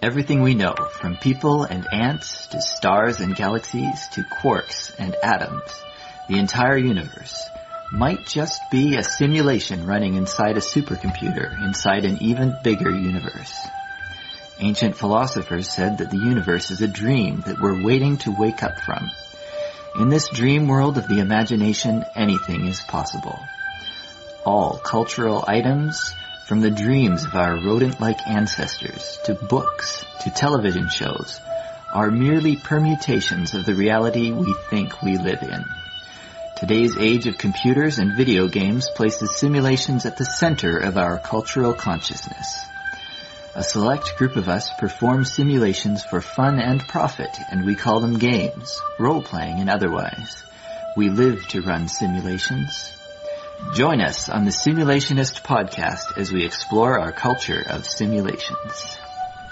Everything we know, from people and ants to stars and galaxies to quarks and atoms, the entire universe, might just be a simulation running inside a supercomputer inside an even bigger universe. Ancient philosophers said that the universe is a dream that we're waiting to wake up from. In this dream world of the imagination, anything is possible. All cultural items, from the dreams of our rodent-like ancestors, to books, to television shows, are merely permutations of the reality we think we live in. Today's age of computers and video games places simulations at the center of our cultural consciousness. A select group of us perform simulations for fun and profit, and we call them games, role-playing and otherwise. We live to run simulations. Join us on the Simulationist podcast as we explore our culture of simulations.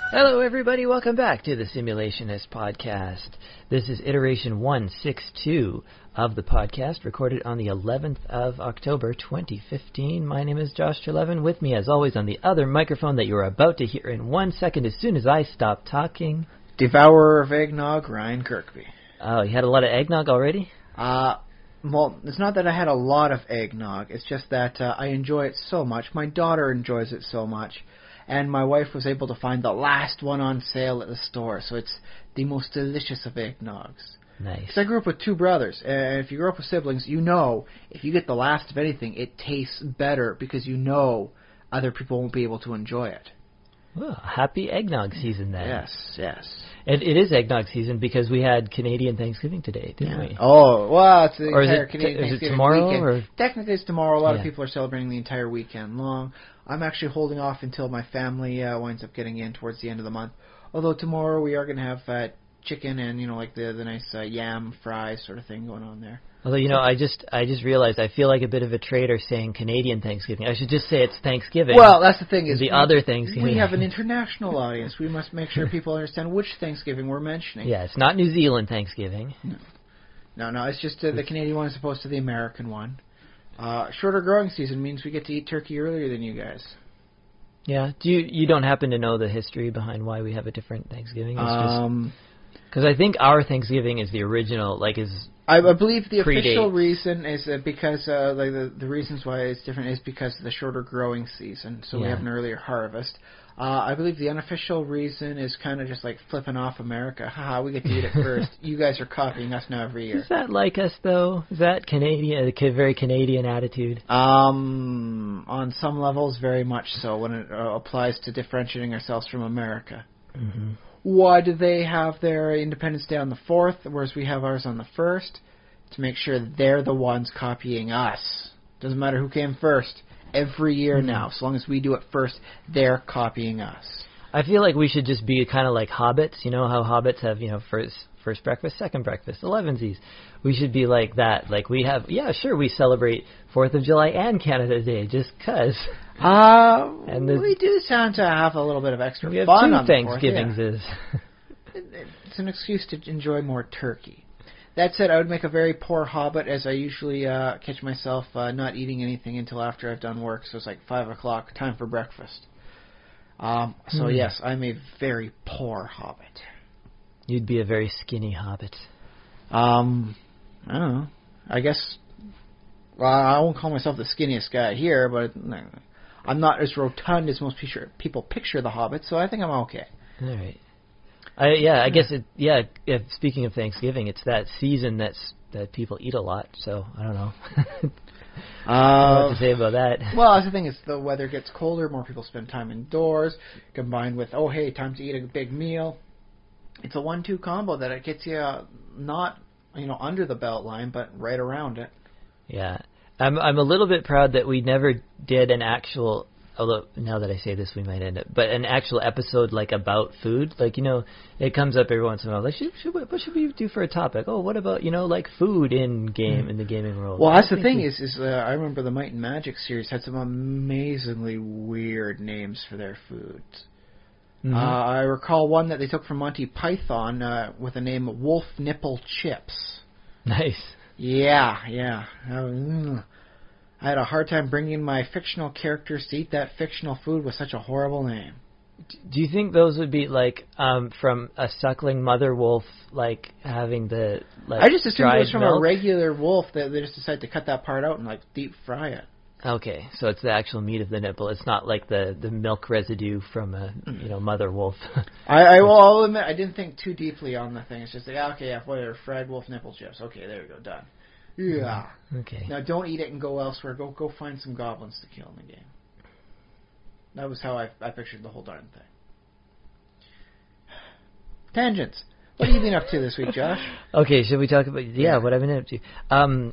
Hello everybody, welcome back to the Simulationist podcast. This is iteration 162 of the podcast, recorded on the 11th of October 2015. My name is Josh Trelevin. With me, as always, on the other microphone that you're about to hear in 1 second as soon as I stop talking. Devourer of eggnog, Ryan Kirkby. Oh, you had a lot of eggnog already? Well, it's not that I had a lot of eggnog. It's just that I enjoy it so much. My daughter enjoys it so much. And my wife was able to find the last one on sale at the store. So it's the most delicious of eggnogs. Nice. Because I grew up with two brothers. And if you grew up with siblings, you know if you get the last of anything, it tastes better because you know other people won't be able to enjoy it. Well, happy eggnog season then. Yes. It is eggnog season because we had Canadian Thanksgiving today, didn't we? Oh, well, it's the or entire is Canadian Thanksgiving it tomorrow? weekend. Or? Technically, it's tomorrow. A lot of people are celebrating the entire weekend long. I'm actually holding off until my family winds up getting in towards the end of the month. Although tomorrow we are going to have chicken and, like the nice yam fries sort of thing going on there. Although, I just realized I feel like a bit of a traitor saying Canadian Thanksgiving. I should just say it's Thanksgiving. Well, that's the thing is the other Thanksgiving. We have an international audience. We must make sure people understand which Thanksgiving we're mentioning. Yeah, it's not New Zealand Thanksgiving. No, it's just the Canadian one as opposed to the American one. Shorter growing season means we get to eat turkey earlier than you guys. Yeah. Do you don't happen to know the history behind why we have a different Thanksgiving? Because I think our Thanksgiving is the original, I believe the predates. Official reason is because the reasons why it's different is because of the shorter growing season, so we have an earlier harvest. I believe the unofficial reason is kind of just like flipping off America. Haha, we get to eat it first. You guys are copying us now every year. Is that like us, though? Is that Canadian, a very Canadian attitude? On some levels, very much so, when it applies to differentiating ourselves from America. Mm-hmm. Why do they have their Independence Day on the 4th, whereas we have ours on the 1st? To make sure they're the ones copying us. Doesn't matter who came first. Every year now, so long as we do it first, they're copying us. I feel like we should just be kind of like hobbits. You know how hobbits have, first breakfast, second breakfast, 11sies. We should be like that. Like we have, we celebrate 4th of July and Canada Day just 'cause. We do sound to have a little bit of extra we fun have on two the 4th. Thanksgivings. It's an excuse to enjoy more turkey. That said, I would make a very poor hobbit, as I usually catch myself not eating anything until after I've done work, so it's like 5 o'clock, time for breakfast. So yes, I'm a very poor hobbit. You'd be a very skinny hobbit. I don't know. I guess, I won't call myself the skinniest guy here, but I'm not as rotund as most people picture the hobbit, so I think I'm okay. All right. I guess speaking of Thanksgiving, it's that season that people eat a lot, so I don't know. I don't know what to say about that. Well, that's the thing is the weather gets colder, more people spend time indoors, combined with, time to eat a big meal. It's a 1-2 combo that it gets you not, under the belt line, but right around it. Yeah. I'm a little bit proud that we never did an actual, although now that I say this we might end up, but an actual episode about food. It comes up every once in a while. What should we do for a topic? Oh, what about, food in the gaming world? Well, that's the thing is I remember the Might and Magic series had some amazingly weird names for their foods. Mm-hmm. I recall one that they took from Monty Python with the name Wolf Nipple Chips. Nice. Yeah. I had a hard time bringing my fictional characters to eat that fictional food with such a horrible name. Do you think those would be like from a suckling mother wolf, like having the like? I just assumed it was from milk? a regular wolf that they just decided to cut that part out and like deep fry it. Okay, so it's the actual meat of the nipple. It's not like the milk residue from a mother wolf. I'll admit I didn't think too deeply on the thing. It's just like okay, yeah, whatever, fried wolf nipple chips. Okay, there we go, done. Yeah. Okay. Now don't eat it and go elsewhere. Go find some goblins to kill in the game. That was how I pictured the whole darn thing. Tangents. What have you been up to this week, Josh? Okay, should we talk about what I've been up to?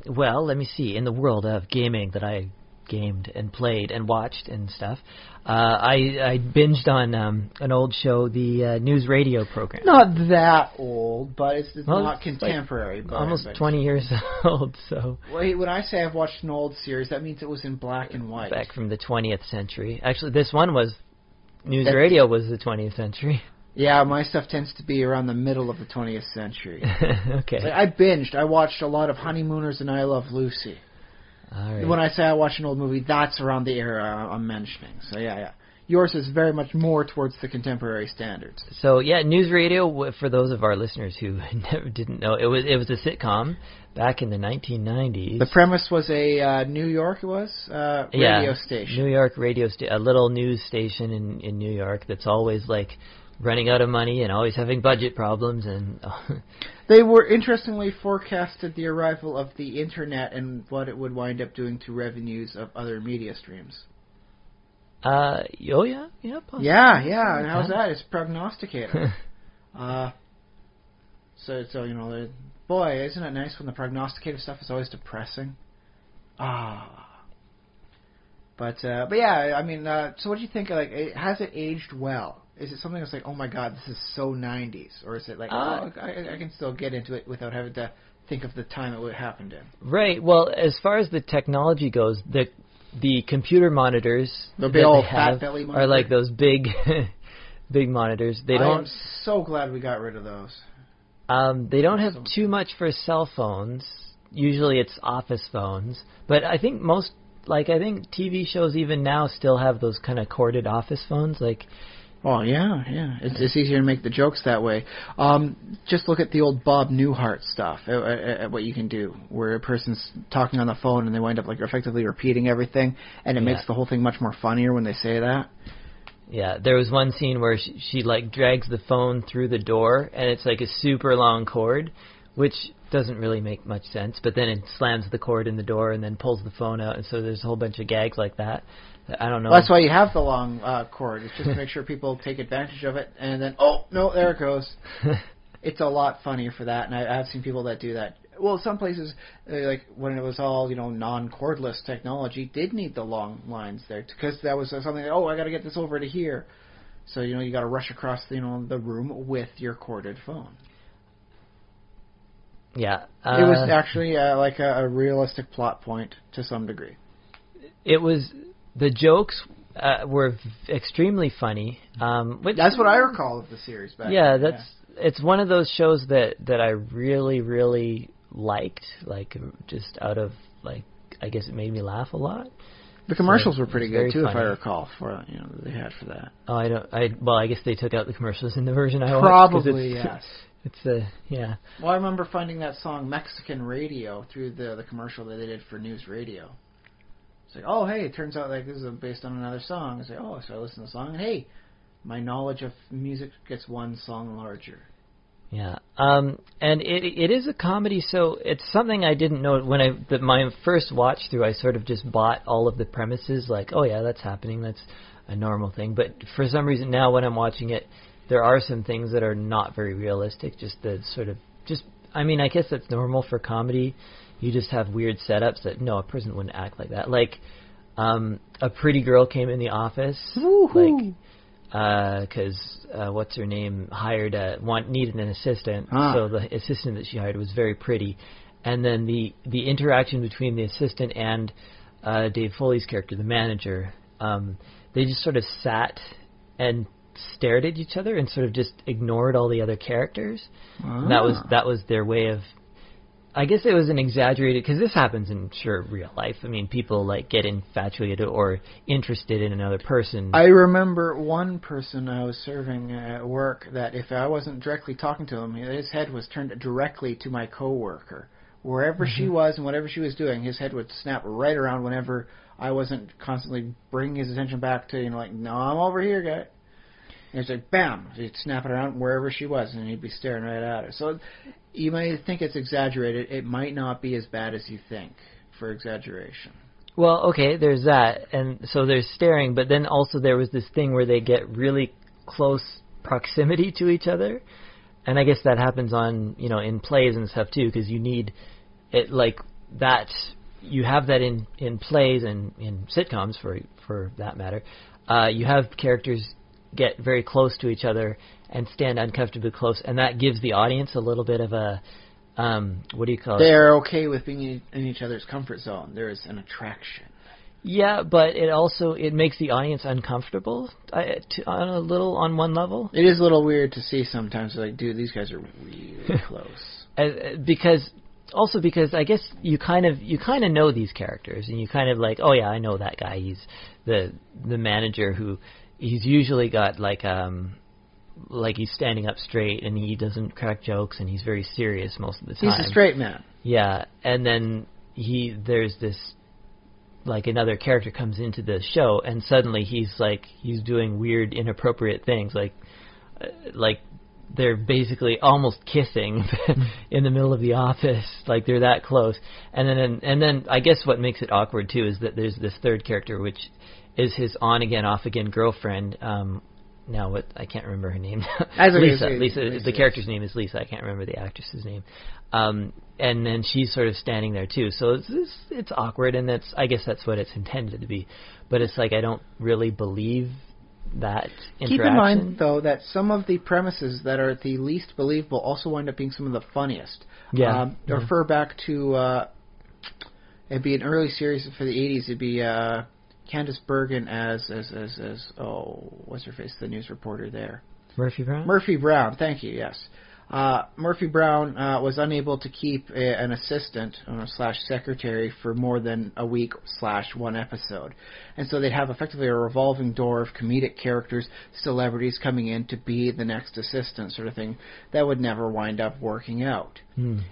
Well, let me see. In the world of gaming that I gamed and played and watched and stuff, I binged on an old show, the news radio program. Not that old, but it's not contemporary. Like almost 20 years old. So. Wait, when I say I've watched an old series, that means it was in black and white. Back from the 20th century. Actually, this one was news radio was the 20th century. Yeah, my stuff tends to be around the middle of the 20th century. Okay. Like, I binged. I watched a lot of Honeymooners and I Love Lucy. All right. When I say I watched an old movie, that's around the era I'm mentioning. So yeah. Yours is very much more towards the contemporary standards. So yeah, news radio, for those of our listeners who didn't know, it was a sitcom back in the 1990s. The premise was a New York, radio station. New York radio station, a little news station in New York that's always like running out of money and always having budget problems. And they were interestingly forecasted the arrival of the internet and what it would wind up doing to revenues of other media streams. Possibly. Yeah. And how's that? It's prognosticator. So boy, isn't it nice when the prognosticator stuff is always depressing? But yeah, I mean, so what do you think? Like, has it aged well? Is it something that's like, oh my god, this is so 90s, or is it like, I can still get into it without having to think of the time it would happened in? Right. Well, as far as the technology goes, the computer monitors the big old fat belly monitor are like those big monitors. I'm so glad we got rid of those. They don't have too much for cell phones. Usually it's office phones. But I think TV shows even now still have those kind of corded office phones. Oh, yeah. It's easier to make the jokes that way. Just look at the old Bob Newhart stuff, at what you can do, where a person's talking on the phone and they wind up like effectively repeating everything, and it makes the whole thing much more funnier when they say that. Yeah, there was one scene where she like drags the phone through the door, and it's like a super long cord, which doesn't really make much sense, but then it slams the cord in the door and then pulls the phone out, and so there's a whole bunch of gags like that. I don't know. Well, that's why you have the long cord. It's just to make sure people take advantage of it, and then, oh, no, there it goes. It's a lot funnier for that, and I've seen people that do that. Well, some places, like when it was all, non-cordless technology, did need the long lines there, because that was something that, I got to get this over to here. So, you got to rush across, the room with your corded phone. Yeah. It was actually like a realistic plot point to some degree. It was... The jokes were extremely funny. That's what I recall of the series back then. It's one of those shows that I really, really liked, just out of, I guess it made me laugh a lot. The commercials were pretty good, too, funny. if I recall, that they had for that. Oh, I guess they took out the commercials in the version I watched. Probably, yes. Yeah. Well, I remember finding that song Mexican Radio through the commercial that they did for news radio. It's like, oh, hey, it turns out this is based on another song. I say, so I listen to the song, and hey, my knowledge of music gets one song larger. Yeah, and it is a comedy, so it's something I didn't know my first watch through. I sort of just bought all of the premises, like, oh yeah, that's happening, that's a normal thing. But for some reason now, when I'm watching it, there are some things that are not very realistic. I guess that's normal for comedy. You just have weird setups that, a person wouldn't act like that. Like, a pretty girl came in the office, because what's her name needed an assistant. So the assistant that she hired was very pretty, and then the interaction between the assistant and Dave Foley's character, the manager, they just sort of sat and stared at each other and sort of just ignored all the other characters. And that was their way of I guess it was an exaggerated, because this happens in real life. I mean, people like get infatuated or interested in another person. I remember one person I was serving at work that if I wasn't directly talking to him, his head was turned directly to my coworker. Wherever she was and whatever she was doing, his head would snap right around whenever I wasn't constantly bringing his attention back to, like, no, I'm over here, guy. And it's like, bam, he'd snap it around wherever she was, and he'd be staring right at her. So you might think it's exaggerated. It might not be as bad as you think for exaggeration. Well, okay, there's that. And so there's staring, but then also there was this thing where they get really close proximity to each other. And I guess that happens on, in plays and stuff too, because you need it like that. You have that in plays and in sitcoms, for that matter. You have characters get very close to each other and stand uncomfortably close, and that gives the audience a little bit of a, what do you call it? They're okay with being in each other's comfort zone. There is an attraction. Yeah, but it makes the audience uncomfortable on one level. It is a little weird to see sometimes. Like, dude, these guys are really close. Because I guess you kind of know these characters, and you kind of like, oh yeah, I know that guy. He's the manager who he's usually got like he's standing up straight, and he doesn't crack jokes, and he's very serious most of the time. He's a straight man. Yeah, and then there's this. Like another character comes into the show, and suddenly he's doing weird, inappropriate things, like they're basically almost kissing in the middle of the office, like they're that close. And then I guess what makes it awkward too is that there's this third character, which is his on again, off again girlfriend. Now I can't remember her name. Lisa. The character's name is Lisa. I can't remember the actress's name. And then she's sort of standing there too. So it's awkward, and I guess that's what it's intended to be. But it's like I don't really believe that interaction. Keep in mind though that some of the premises that are the least believable also wind up being some of the funniest. Yeah. Refer back to it'd be an early series for the 80s. It'd be Candice Bergen as what's her face, the news reporter there. Murphy Brown? Murphy Brown, thank you, yes. Murphy Brown was unable to keep an assistant / secretary for more than a week / one episode. And so they'd have effectively a revolving door of comedic characters, celebrities coming in to be the next assistant sort of thing. That would never wind up working out.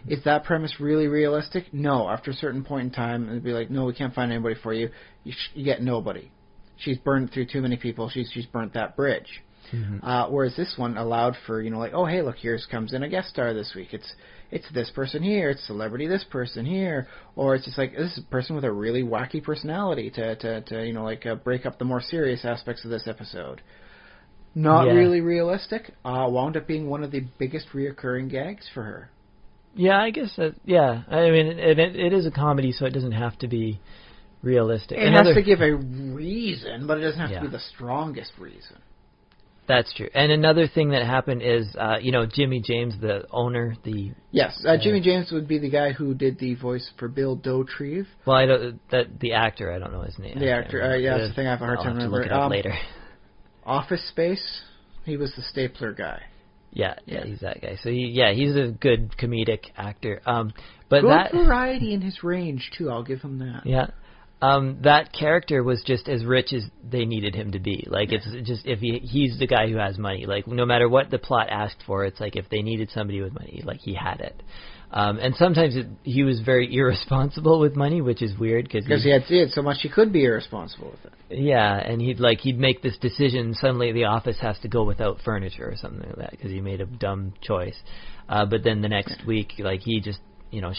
Is that premise really realistic? No. After a certain point in time, it'd be like, no, we can't find anybody for you. You get nobody. She's burned through too many people. She's burnt that bridge. Whereas this one allowed for, like, oh, hey, look, here comes in a guest star this week. It's this person here. It's celebrity this person here. Or it's just like, this is a person with a really wacky personality to break up the more serious aspects of this episode. Not really realistic. Wound up being one of the biggest reoccurring gags for her. Yeah, I guess that, yeah. I mean, it is a comedy, so it doesn't have to be realistic. It has to give a reason, but it doesn't have to be the strongest reason. That's true. And another thing that happened is, Jimmy James, the owner, Yes, Jimmy James would be the guy who did the voice for Bill Dauterive. Well, the actor, I don't know his name. The actor, that's the thing I have a hard time remembering. Look it up later. Office Space, he was the stapler guy. Yeah, he's that guy. So he's a good comedic actor. But good variety in his range too. I'll give him that. Yeah. That character was just as rich as they needed him to be. Like, it's just, if he's the guy who has money. Like, no matter what the plot asked for, it's like if they needed somebody with money, like, he had it. And sometimes he was very irresponsible with money, which is weird. Because he had so much he could be irresponsible with it. Yeah, and he'd make this decision, suddenly the office has to go without furniture or something like that because he made a dumb choice. But then the next week, like, he just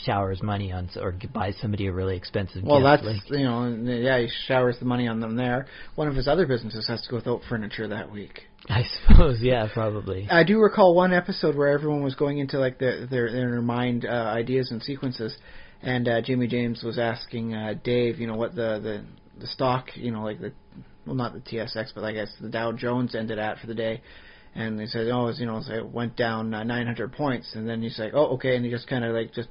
showers money on, or buys somebody a really expensive gift. Well, that's, he showers the money on them there. One of his other businesses has to go without furniture that week. I suppose, yeah, probably. I do recall one episode where everyone was going into, like, their mind ideas and sequences, and Jimmy James was asking Dave, what the stock, not the TSX, but I guess the Dow Jones ended at for the day. And they said, it went down 900 points. And then he's like, oh, okay. And he just kind of just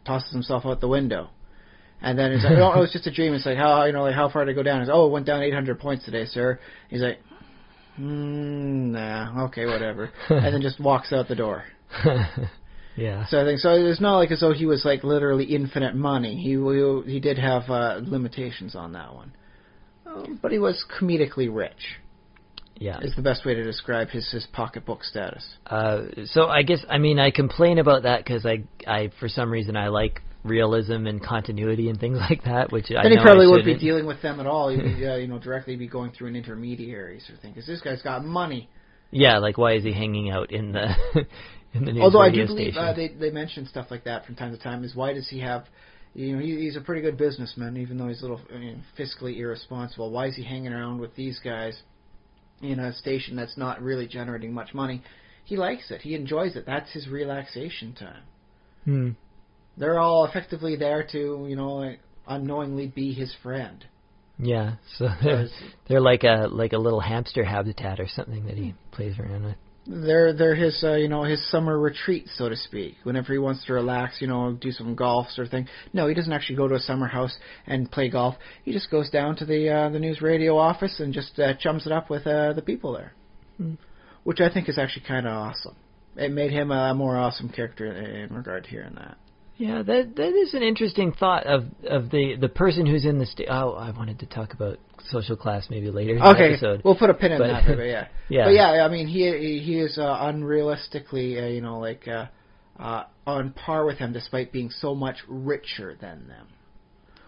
tosses himself out the window. And then he's like, oh, it was just a dream. It's like, how far did it go down? He's like, oh, it went down 800 points today, sir. He's like, nah, okay, whatever. And then just walks out the door. Yeah. So I think so. It's not like as though he was like literally infinite money. He did have limitations on that one, but he was comedically rich. Yeah, is the best way to describe his pocketbook status. So I guess I complain about that because I for some reason I like realism and continuity and things like that, which I know he probably wouldn't shouldn't be dealing with them at all. He'd be, directly be going through an intermediary sort of thing. Because this guy's got money. Yeah, like why is he hanging out in the in the news Although radio I do believe station? they mention stuff like that from time to time. Is why does he have? He's a pretty good businessman, even though he's a little fiscally irresponsible. Why is he hanging around with these guys in a station that's not really generating much money? He likes it. He enjoys it. That's his relaxation time. They're all effectively there to, unknowingly be his friend. Yeah, so they're like a little hamster habitat or something that he plays around with. They're his his summer retreat, so to speak. Whenever he wants to relax, do some golf sort of thing. No, he doesn't actually go to a summer house and play golf. He just goes down to the news radio office and just chums it up with the people there, which I think is actually kind of awesome. It made him a more awesome character in regard to hearing that. Yeah, that is an interesting thought of the person who's in the I wanted to talk about social class maybe later in the episode. We'll put a pin in that, but yeah. Yeah. But yeah, he is unrealistically, on par with him despite being so much richer than them.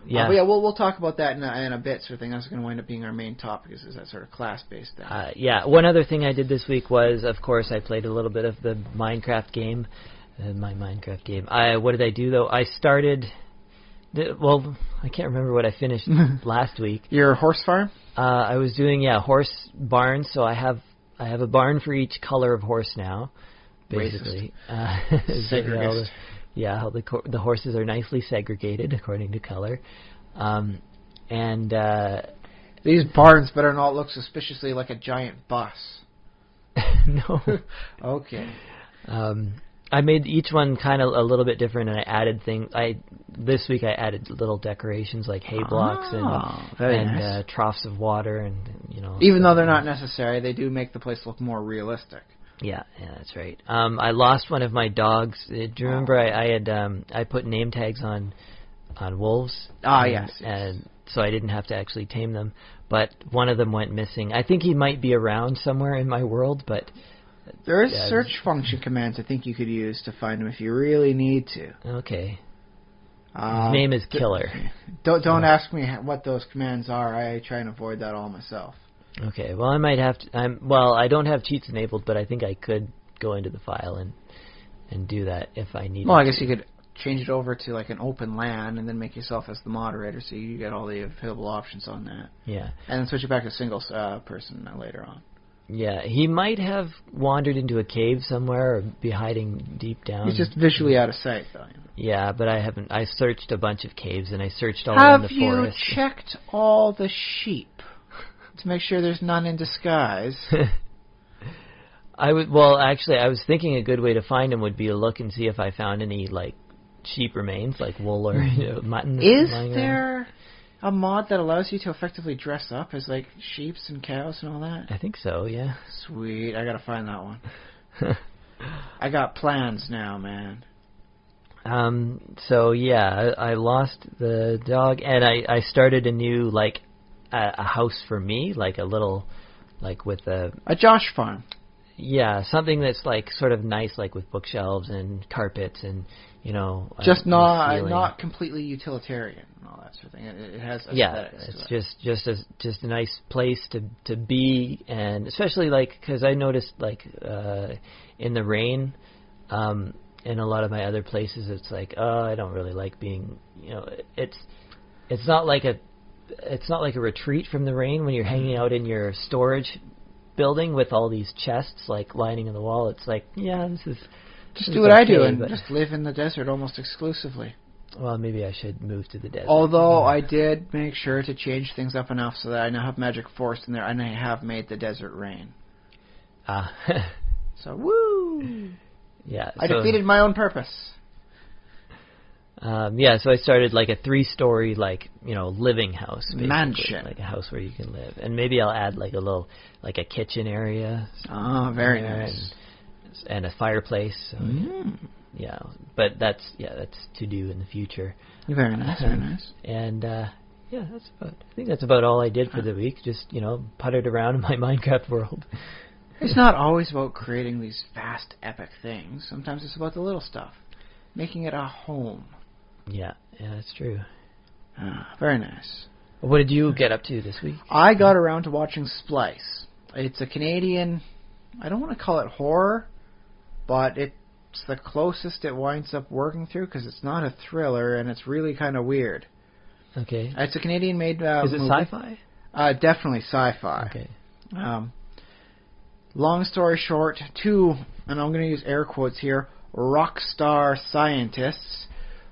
Yeah. But yeah, we'll talk about that in a bit, sort of thing. That's going to wind up being our main topic, is that sort of class-based thing. Yeah, one other thing I did this week was, of course, I played a little bit of the Minecraft game. My Minecraft game. What did I do, though? I started... I can't remember what I finished last week. Your horse farm? I was doing, horse barns, so I have a barn for each color of horse now, basically. Segregist. The horses are nicely segregated according to color. These barns better not look suspiciously like a giant bus. No. Okay. I made each one kind of a little bit different, and I added things. This week I added little decorations like hay blocks and troughs of water, and Even though they're not necessary, they do make the place look more realistic. Yeah, that's right. I lost one of my dogs. Do you remember I put name tags on wolves? Yes. And so I didn't have to actually tame them, but one of them went missing. I think he might be around somewhere in my world, but. There is search function commands I think you could use to find him if you really need to. Okay. His name is Killer. Don't ask me what those commands are. I try and avoid that all myself. Okay. Well, I might have to. I don't have cheats enabled, but I think I could go into the file and do that if I needed. Well, I guess you could change it over to like an open LAN and then make yourself as the moderator, so you get all the available options on that. Yeah. And then switch it back to single person later on. Yeah, he might have wandered into a cave somewhere or be hiding deep down. He's just visually out of sight, though. Yeah, but I haven't. I searched a bunch of caves, and I searched all around the forest. Have you checked all the sheep to make sure there's none in disguise? Actually, I was thinking a good way to find him would be to look and see if I found any, like, sheep remains, like wool or mutton. Is there a mod that allows you to effectively dress up as, like, sheeps and cows and all that? I think so, yeah. Sweet. I gotta find that one. I got plans now, man. So, yeah, I lost the dog, and I started a new, like, a house for me, like a little, like, with a... A Josh farm. Yeah, something that's, like, sort of nice, like, with bookshelves and carpets and, just not completely utilitarian and all that sort of thing. It has aesthetics. Yeah, it's just a nice place to be, and especially like because I noticed like in the rain, in a lot of my other places, it's like I don't really like being it's not like a retreat from the rain when you're hanging out in your storage building with all these chests like lining the wall. It's like this is. Just do what I do and just live in the desert almost exclusively. Well, maybe I should move to the desert. Although I did make sure to change things up enough so that I now have magic forest in there, and I have made the desert rain. So, woo! Yeah. I defeated my own purpose. So I started like a 3-story, like, living house. Basically. Mansion. Like a house where you can live. And maybe I'll add like a little, like a kitchen area. Oh, very nice. And a fireplace. So, Yeah, but that's to do in the future. Very nice, very nice. And I think that's about all I did for the week. Just puttered around in my Minecraft world. It's not always about creating these vast, epic things. Sometimes it's about the little stuff, making it a home. Yeah, that's true. Very nice. What did you get up to this week? I got around to watching Splice. It's a Canadian, I don't want to call it horror, but it's the closest it winds up working through because it's not a thriller and it's really kind of weird. Okay. It's a Canadian-made Is it movie. sci-fi? Definitely sci-fi. Okay. Long story short, two, and I'm going to use air quotes here, rock star scientists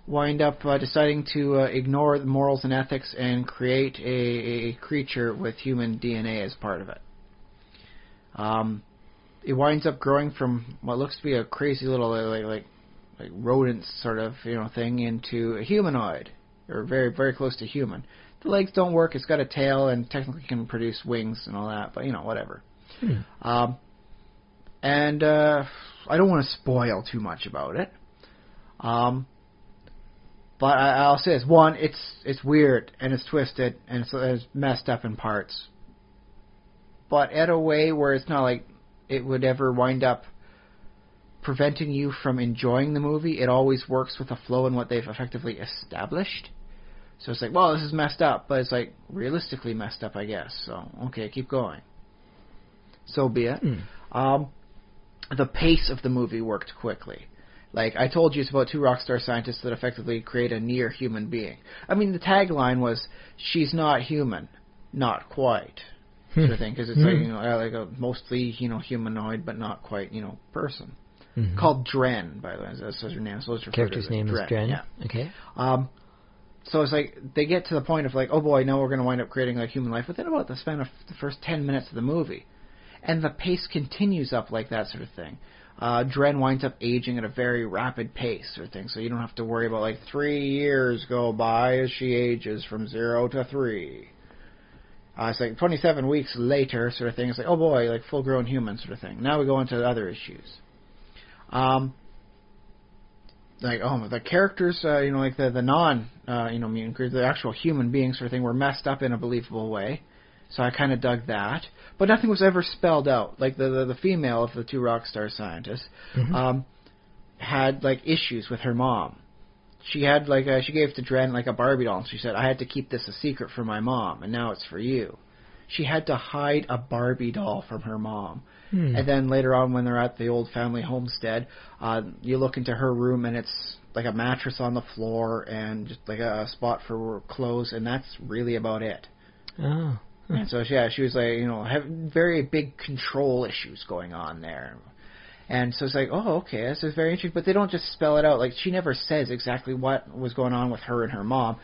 wind up deciding to ignore the morals and ethics and create a creature with human DNA as part of it. It winds up growing from what looks to be a crazy little like rodent sort of thing into a humanoid, or very very close to human. The legs don't work. It's got a tail and technically can produce wings and all that, but whatever. And I don't want to spoil too much about it. But I'll say this: one, it's weird and it's twisted and it's messed up in parts, but in a way where it's not like it would ever wind up preventing you from enjoying the movie. It always works with a flow in what they've effectively established. So it's like, well, this is messed up, but it's like realistically messed up, I guess. So okay, keep going. So be it. The pace of the movie worked quickly. Like I told you, it's about two rock star scientists that effectively create a near human being. I mean, the tagline was, "She's not human, not quite," sort of thing, because it's like a mostly humanoid, but not quite person. Called Dren, by the way. That's her name. So Character's name is Dren. Yeah. Okay. So it's like they get to the point of like, oh boy, now we're going to wind up creating like human life within about the span of the first 10 minutes of the movie, and the pace continues up like that sort of thing. Dren winds up aging at a very rapid pace, sort of thing, so you don't have to worry about like 3 years go by as she ages from 0 to 3. It's like 27 weeks later, sort of thing. It's like, oh boy, like full-grown human, sort of thing. Now we go into other issues. The characters, like the non, mutant creatures, the actual human beings, sort of thing, were messed up in a believable way. So I kind of dug that, but nothing was ever spelled out. Like the female of the two rock star scientists had like issues with her mom. She had she gave to Dren like a Barbie doll, and she said, "I had to keep this a secret from my mom, and now it's for you." She had to hide a Barbie doll from her mom. And then later on, when they're at the old family homestead, you look into her room, and it's like a mattress on the floor and just like a spot for clothes, and that's really about it. Oh. And so, yeah, she was like, having very big control issues going on there. And so it's like, oh, okay, this is very interesting. But they don't just spell it out. Like, she never says exactly what was going on with her and her mom,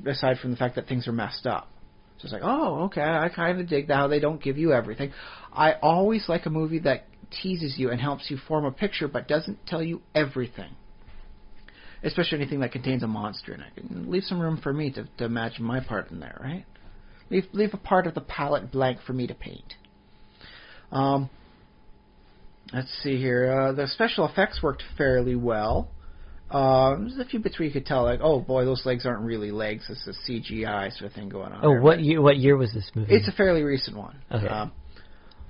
aside from the fact that things are messed up. So it's like, oh, okay, I kind of dig that, how they don't give you everything. I always like a movie that teases you and helps you form a picture, but doesn't tell you everything. Especially anything that contains a monster in it. Leave some room for me to imagine my part in there, right? Leave a part of the palette blank for me to paint. Let's see here. The special effects worked fairly well. There's a few bits where you could tell, like, oh boy, those legs aren't really legs. It's a CGI sort of thing going on. Oh, there. what year was this movie? It's a fairly recent one. Okay.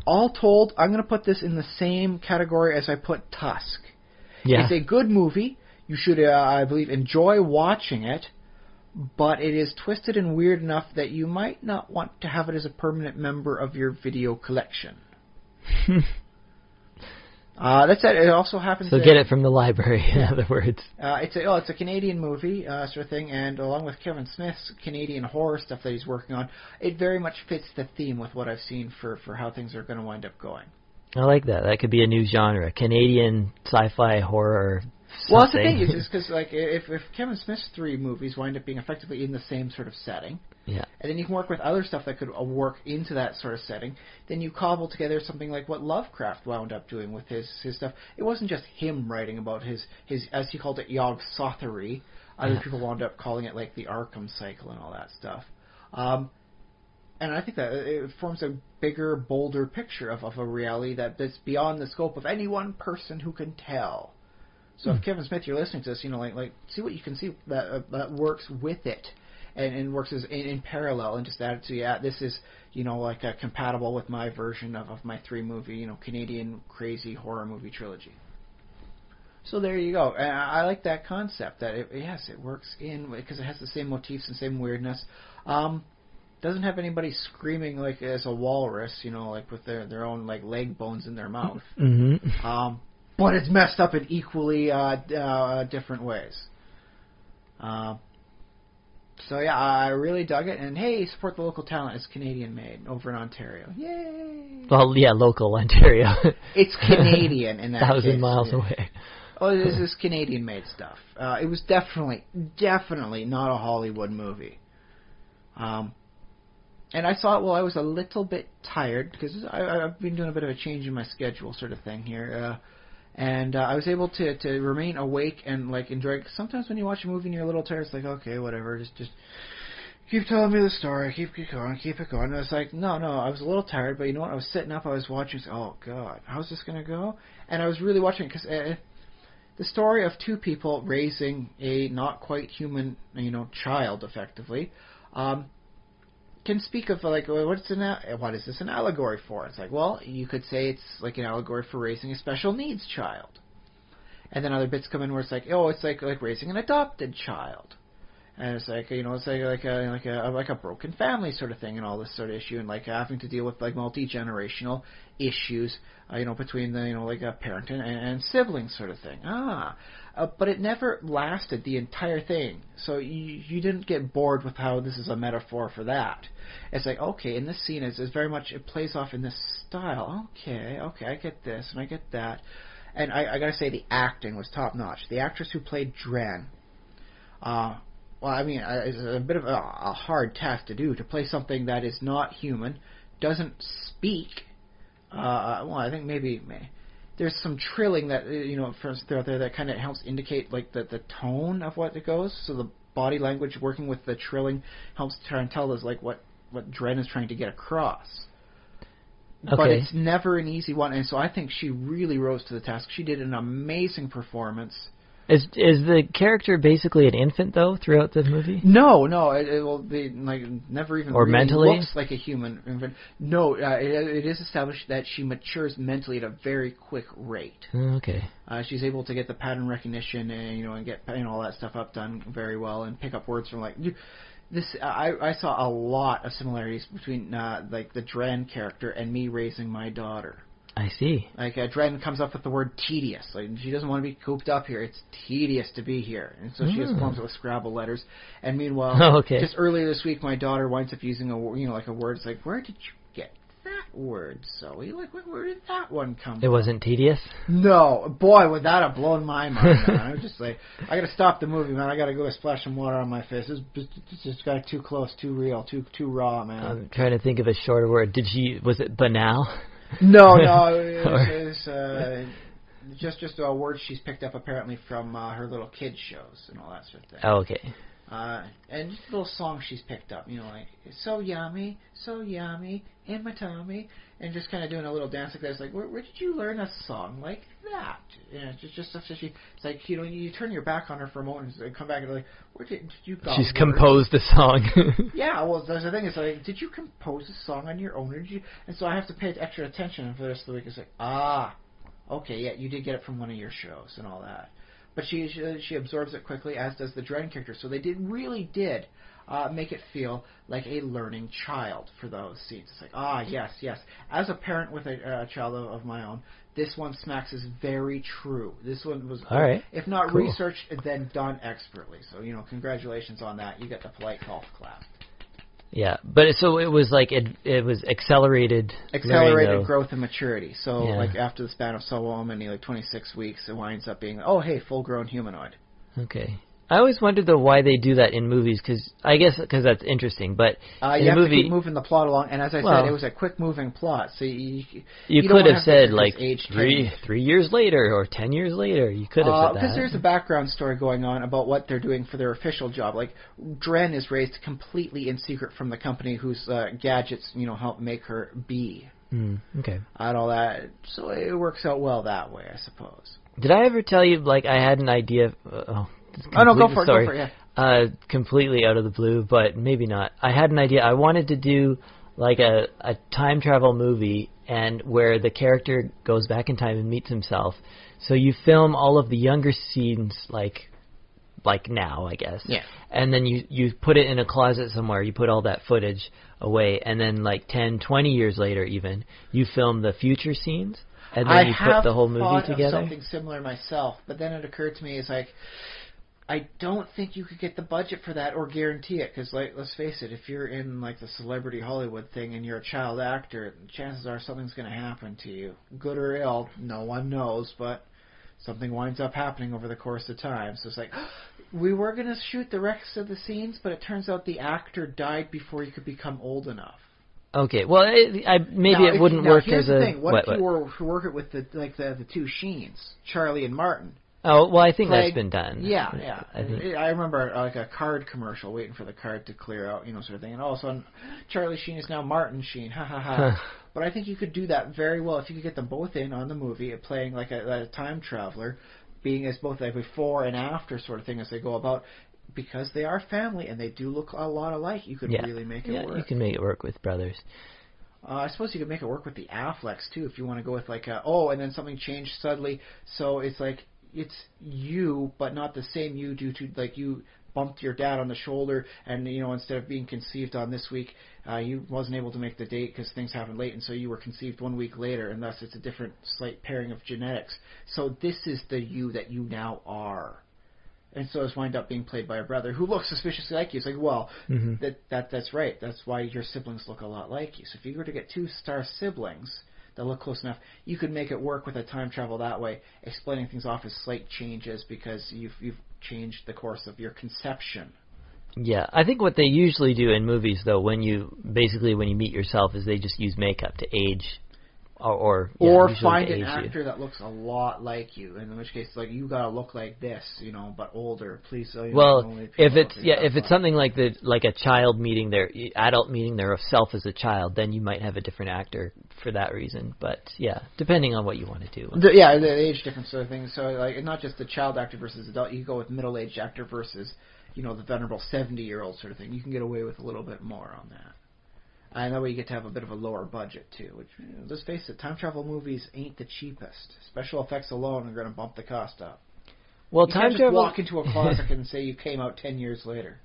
All told, I'm going to put this in the same category as I put Tusk. Yeah. It's a good movie. You should, I believe, enjoy watching it. But it is twisted and weird enough that you might not want to have it as a permanent member of your video collection. That's it. It also happens. So get it from the library, in other words. It's a Canadian movie sort of thing, and along with Kevin Smith's Canadian horror stuff that he's working on, it very much fits the theme with what I've seen for how things are going to wind up going. I like that. That could be a new genre, Canadian sci-fi horror. Well, that's the thing, is because like if Kevin Smith's 3 movies wind up being effectively in the same sort of setting, yeah, and then you can work with other stuff that could work into that sort of setting, then you cobble together something like what Lovecraft wound up doing with his stuff. It wasn't just him writing about his as he called it, Yog-Sothory. Other people wound up calling it like the Arkham cycle and all that stuff. And I think that it forms a bigger, bolder picture of a reality that's beyond the scope of any one person who can tell. So if Kevin Smith, you're listening to this, like see what you can see that works with it, and works as in parallel, and just add it to this is compatible with my version of my 3-movie Canadian crazy horror movie trilogy. So there you go. And I like that concept. That it works in because it has the same motifs and same weirdness. Doesn't have anybody screaming like as a walrus, like with their own like leg bones in their mouth. Mm-hmm. But it's messed up in equally different ways. So yeah, I really dug it. And hey, support the local talent. It's Canadian made over in Ontario. Yay! Well, yeah, local Ontario. It's Canadian in that 1,000 miles away. Oh, this is Canadian made stuff. It was definitely not a Hollywood movie. And I saw it while I was a little bit tired, because I've been doing a bit of a change in my schedule sort of thing here. And I was able to remain awake and like enjoy. Sometimes when you watch a movie and you're a little tired, it's like, okay, whatever, just keep telling me the story, keep it going. And I was like, no, I was a little tired, but you know what? I was sitting up, I was watching. Oh God, how's this gonna go? And I was really watching it because the story of two people raising a not quite human, child, effectively. Can speak of like what is this an allegory for? It's like, well, you could say it's like an allegory for raising a special needs child, and then other bits come in where it's like, oh, it's like raising an adopted child, and it's like it's like a broken family sort of thing, and all this sort of issue, and like having to deal with like multi-generational issues, between the like a parent and sibling sort of thing. But it never lasted the entire thing, so you didn't get bored with how this is a metaphor for that. It's like, okay, in this scene is very much, it plays off in this style. Okay, I get this and I get that, and I gotta say the acting was top notch. The actress who played Dren, well, I mean, it's a bit of a hard task to do, to play something that is not human, doesn't speak. Well, I think maybe there's some trilling that throughout there that kind of helps indicate like the tone of what it goes. So the body language working with the trilling helps try and tell us like what Dren is trying to get across. Okay. But it's never an easy one, and so I think she really rose to the task. She did an amazing performance. Is the character basically an infant though throughout the movie? No, it will be like never even or really mentally looks like a human infant. No, it is established that she matures mentally at a very quick rate. Okay. She's able to get the pattern recognition and get all that stuff up done very well, and pick up words from like this. I saw a lot of similarities between like the Dren character and me raising my daughter. I see. Like Dren comes up with the word tedious. Like she doesn't want to be cooped up here. It's tedious to be here, and so she just forms it with Scrabble letters. And meanwhile, just earlier this week, my daughter winds up using a word. It's like, where did you get that word, Zoe? Like, where did that one come from? It wasn't tedious? No, boy, would that have blown my mind. Man. I was just like, I got to stop the movie, man. I got to go splash some water on my face. This just got too close, too real, too raw, man. I'm trying to think of a shorter word. Was it banal? No, it was just a word she's picked up apparently from her little kids shows and all that sort of thing. Oh, okay. And just a little song she's picked up, like, it's so yummy, in my tummy, and just kind of doing a little dance like that. It's like, where did you learn a song like that? It's just stuff that it's like, you turn your back on her for a moment and come back and like, where did you go? She's composed a song. Yeah, well, that's the thing. It's like, did you compose a song on your own? Or did you? And so I have to pay extra attention for the rest of the week. It's like, okay, yeah, you did get it from one of your shows and all that. But she absorbs it quickly, as does the Dren character. So they really did make it feel like a learning child for those scenes. It's like, yes. As a parent with a child of my own, this one smacks is very true. This one was, all right, if not cool, researched, then done expertly. So, congratulations on that. You get the polite golf clap. Yeah, but so it was like it was accelerated growth and maturity. So like after the span of so many, like 26 weeks, it winds up being, full grown humanoid. Okay. I always wondered though why they do that in movies, because that's interesting. But in you have movie, to keep moving the plot along, and as I said, it was a quick moving plot. So you could have said like 3 years later or 10 years later. You could have said that, because there's a background story going on about what they're doing for their official job. Like Dren is raised completely in secret from the company whose gadgets help make her be. Okay. And all that, so it works out well that way, I suppose. Did I ever tell you, like, I had an idea? No, go for it. Yeah. Completely out of the blue, but maybe not. I had an idea. I wanted to do like a time travel movie, and where the character goes back in time and meets himself. So you film all of the younger scenes, like now, I guess. Yeah. And then you put it in a closet somewhere. You put all that footage away, and then like 10, 20 years later, even you film the future scenes. And then you put the whole movie together? I have something similar myself, but then it occurred to me, it's like, I don't think you could get the budget for that or guarantee it, because, like, let's face it, if you're in, like, the celebrity Hollywood thing and you're a child actor, chances are something's going to happen to you. Good or ill, no one knows, but something winds up happening over the course of time. So it's like, we were going to shoot the rest of the scenes, but it turns out the actor died before he could become old enough. Okay, well, maybe it wouldn't work as a... Here's the thing. What if you were to work it with the two Sheens, Charlie and Martin? Oh, well, I think that's been done. Yeah. I remember like a card commercial, waiting for the card to clear out, sort of thing. And all of a sudden, Charlie Sheen is now Martin Sheen. Ha ha ha. But I think you could do that very well if you could get them both in on the movie, playing like a time traveler, being as both a before and after sort of thing as they go about. Because they are family and they do look a lot alike, you could really make it work. Yeah, you can make it work with brothers. I suppose you could make it work with the Afflecks too, if you want to go with like and then something changed suddenly, so it's like it's you, but not the same you due to like you bumped your dad on the shoulder, and instead of being conceived on this week, you wasn't able to make the date because things happened late, and so you were conceived 1 week later, and thus it's a different slight pairing of genetics. So this is the you that you now are. And so it's wind up being played by a brother who looks suspiciously like you. It's like, well, that's right. That's why your siblings look a lot like you. So if you were to get two star siblings that look close enough, you could make it work with a time travel that way, explaining things off as slight changes because you've changed the course of your conception. Yeah, I think what they usually do in movies, though, when you meet yourself, is they just use makeup to age. Or find an actor that looks a lot like you, in which case, like, you gotta look like this, but older. Please. If it's something like a child meeting adult meeting their self as a child, then you might have a different actor for that reason. But yeah, depending on what you want to do. The age difference sort of thing. So like, not just the child actor versus adult. You go with middle-aged actor versus the venerable 70-year-old sort of thing. You can get away with a little bit more on that. And that way you get to have a bit of a lower budget, too. Which, let's face it, time travel movies ain't the cheapest. Special effects alone are going to bump the cost up. Well, you can't just walk into a closet and say you came out 10 years later.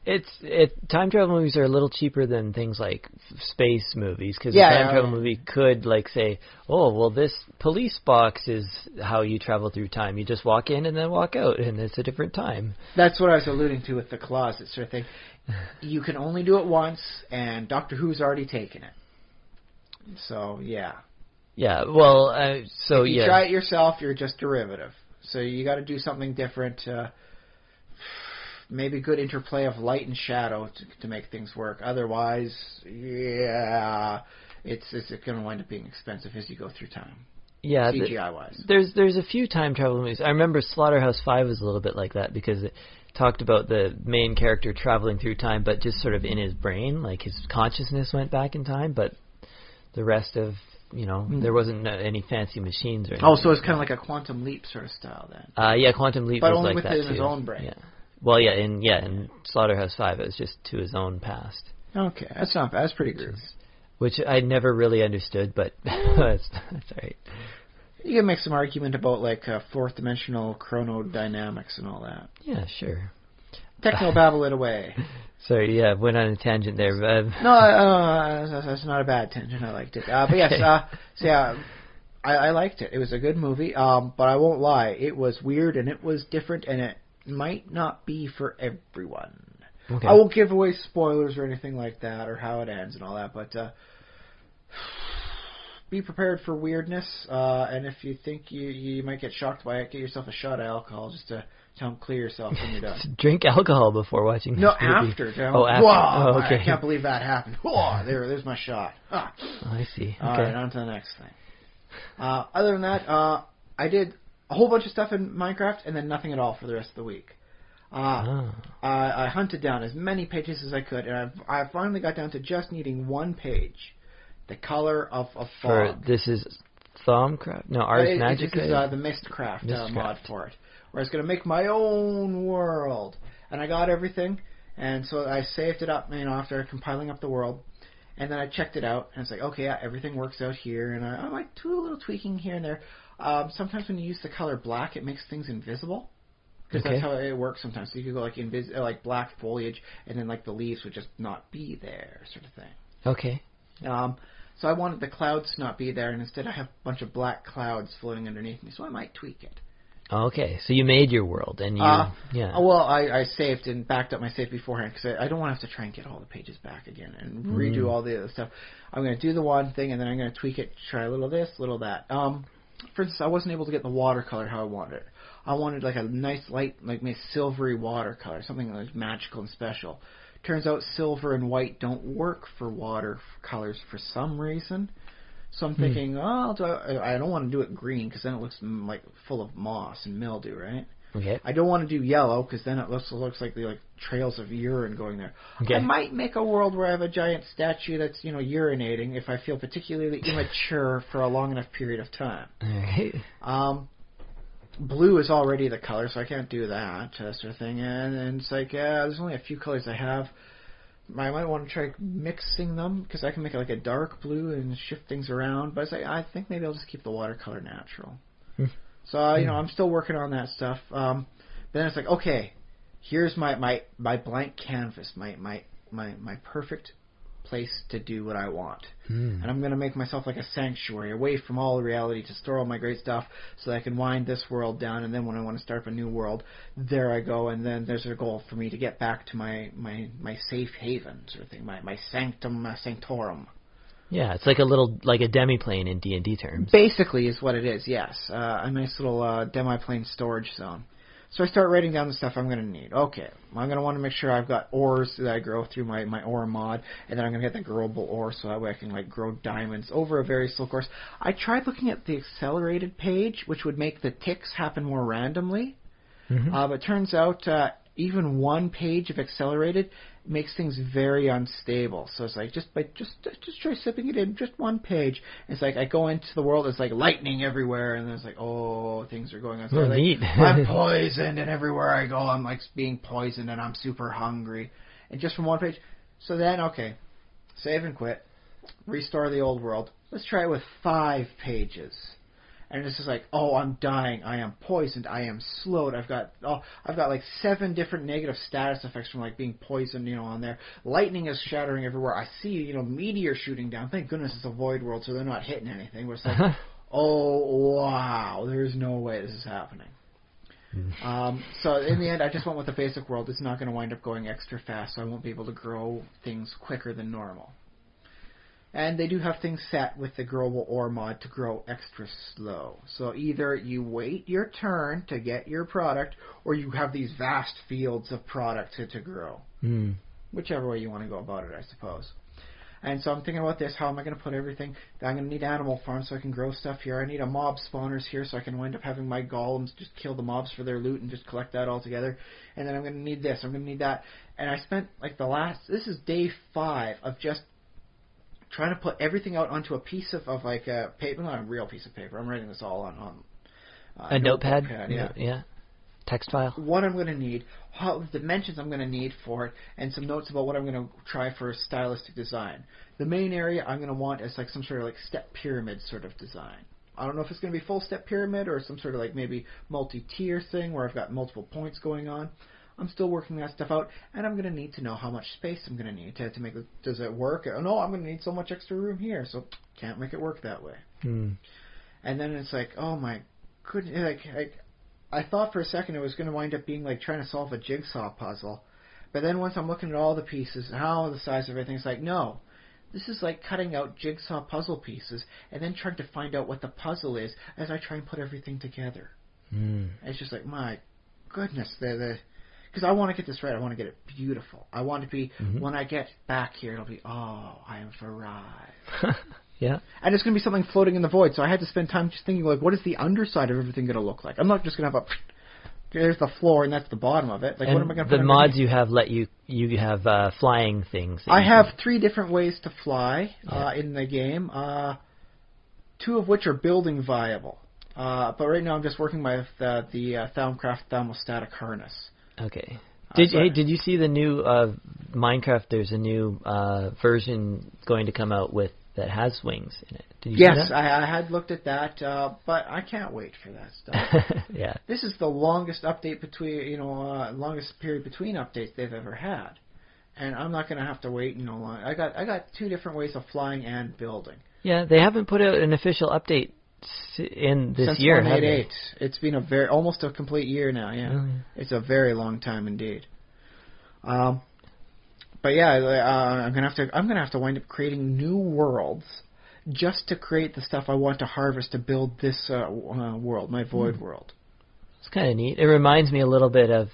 Time travel movies are a little cheaper than things like space movies, because a time travel movie could, like, say, oh, well, this police box is how you travel through time. You just walk in and then walk out, and it's a different time. That's what I was alluding to with the closet sort of thing. You can only do it once, and Doctor Who's already taken it. So, yeah. Yeah, well, if you try it yourself, you're just derivative. So you got to do something different. Maybe good interplay of light and shadow to make things work. Otherwise, it's going to wind up being expensive as you go through time. Yeah, CGI-wise. There's a few time travel movies. I remember Slaughterhouse-5 was a little bit like that because it talked about the main character traveling through time, but just sort of in his brain, like his consciousness went back in time, but the rest of there wasn't any fancy machines or anything. Oh, so it's kind of like a Quantum Leap sort of style then. Yeah, Quantum Leap was like that too. But only within his own brain. Yeah. Well, in Slaughterhouse-5 it was just to his own past. Okay, that's not bad. That's pretty groovy. Which I never really understood, but that's all right. You can make some argument about like fourth dimensional chronodynamics and all that. Yeah, sure. Techno-babble it away. Sorry, went on a tangent there. No, that's not a bad tangent. I liked it. But yes, I liked it. It was a good movie, but I won't lie. It was weird, and it was different, and it might not be for everyone. Okay. I won't give away spoilers or anything like that, or how it ends and all that, but be prepared for weirdness, and if you think you might get shocked by it, get yourself a shot of alcohol just to help clear yourself when you're done. Drink alcohol before watching this movie. After. After. Whoa, okay. I can't believe that happened. Whoa, there's my shot. I see. All right, on to the next thing. Other than that, I did a whole bunch of stuff in Minecraft and then nothing at all for the rest of the week. I hunted down as many pages as I could, and I finally got down to just needing one page. The color of fog. This is Thaumcraft? No, Ars Magica? This is the Mistcraft mod for it, where I was going to make my own world. And I got everything, and so I saved it up, after compiling up the world. And then I checked it out, and it's like, okay, yeah, everything works out here, and I might do a little tweaking here and there. Sometimes when you use the color black, it makes things invisible. Because that's how it works sometimes. So you could go like black foliage, and then like the leaves would just not be there, sort of thing. Okay. So I wanted the clouds to not be there, and instead I have a bunch of black clouds floating underneath me, so I might tweak it. Okay, so you made your world, and you... Well, I saved and backed up my save beforehand, because I don't want to have to try and get all the pages back again and redo all the other stuff. I'm going to do the one thing, and then I'm going to tweak it, try a little this, a little that. For instance, I wasn't able to get the watercolor how I wanted it. I wanted like a nice light, like maybe silvery watercolor, something like magical and special. Turns out silver and white don't work for watercolors for some reason. So I'm thinking, I don't want to do it green because then it looks like full of moss and mildew, right? Okay. I don't want to do yellow because then it looks like the trails of urine going there. Okay. I might make a world where I have a giant statue that's urinating if I feel particularly immature for a long enough period of time. Right. Blue is already the color, so I can't do that sort of thing. And it's like, there's only a few colors I have. I might want to try mixing them because I can make it like a dark blue and shift things around. But it's like, I think maybe I'll just keep the watercolor natural. So I'm still working on that stuff. But then it's like, okay, here's my blank canvas, my perfect place to do what I want. And I'm going to make myself like a sanctuary away from all reality to store all my great stuff so that I can wind this world down, and then when I want to start up a new world, there I go, and then there's a goal for me to get back to my safe haven sort of thing, my sanctum sanctorum. Yeah, it's like a demi-plane in D&D terms. Basically is what it is, yes. A nice little demi-plane storage zone. So I start writing down the stuff I'm going to need. Okay, I'm going to want to make sure I've got ores that I grow through my ore mod, and then I'm going to get the growable ore so that way I can grow diamonds over a very slow course. I tried looking at the accelerated page, which would make the ticks happen more randomly, but it turns out even one page of accelerated makes things very unstable. So it's like just try sipping it in, just one page. It's like I go into the world, it's like lightning everywhere, and then it's like, oh, things are going on. So neat. I'm poisoned, and everywhere I go, I'm like being poisoned, and I'm super hungry. And just from one page. So then, okay, save and quit, restore the old world. Let's try it with 5 pages. And it's just like, oh, I'm dying. I am poisoned. I am slowed. I've got like 7 different negative status effects from like being poisoned, on there. Lightning is shattering everywhere. I see, meteor shooting down. Thank goodness it's a void world, so they're not hitting anything. But it's like, oh wow, there's no way this is happening. So in the end, I just went with the basic world. It's not going to wind up going extra fast, so I won't be able to grow things quicker than normal. And they do have things set with the growable ore mod to grow extra slow. So either you wait your turn to get your product, or you have these vast fields of product to grow. Whichever way you want to go about it, I suppose. And so I'm thinking about this. How am I going to put everything? I'm going to need animal farms so I can grow stuff here. I need a mob spawners here so I can wind up having my golems just kill the mobs for their loot and just collect that all together. And then I'm going to need this. I'm going to need that. And I spent like this is day 5 of just trying to put everything out onto a piase of like a paper, not a real piece of paper. I'm writing this all on a notepad. Yeah. Text file. What I'm going to need, the dimensions I'm going to need for it, and some notes about what I'm going to try for a stylistic design. The main area I'm going to want is like some sort of like step pyramid sort of design. I don't know if it's going to be full step pyramid or some sort of like maybe multi-tier thing where I've got multiple points going on. I'm still working that stuff out, and I'm going to need to know how much space I'm going to need to make it. Does it work? Oh, no, I'm going to need so much extra room here, so can't make it work that way. And then it's like, oh my goodness, like I thought for a second it was going to wind up being like trying to solve a jigsaw puzzle, but then once I'm looking at all the pieces, how the size of everything, it's like, no, this is like cutting out jigsaw puzzle pieces and then trying to find out what the puzzle is as I try and put everything together. It's just like, my goodness, because I want to get this right. I want to get it beautiful. I want to be, when I get back here, it'll be, oh, I have arrived. Yeah. And it's going to be something floating in the void, so I had to spend time just thinking, like, what is the underside of everything going to look like? I'm not just going to have there's the floor, and that's the bottom of it. Like, and what am I going to put the mods you have let you have flying things. I have 3 different ways to fly in the game. 2 of which are building viable. But right now I'm just working with the Thermcraft thermostatic harness. Okay. Did you see the new Minecraft? There's a new version going to come out with that has wings in it. Did you see that? I had looked at that, but I can't wait for that stuff. Yeah. This is the longest update between, longest period between updates they've ever had, and I'm not going to have to wait, long. I got 2 different ways of flying and building. Yeah, they haven't put out an official update in this year, have they? It's been almost a complete year now. Yeah, really? It's a very long time indeed. But yeah, I'm gonna have to wind up creating new worlds just to create the stuff I want to harvest to build this world, my void world. It's kind of neat. It reminds me a little bit of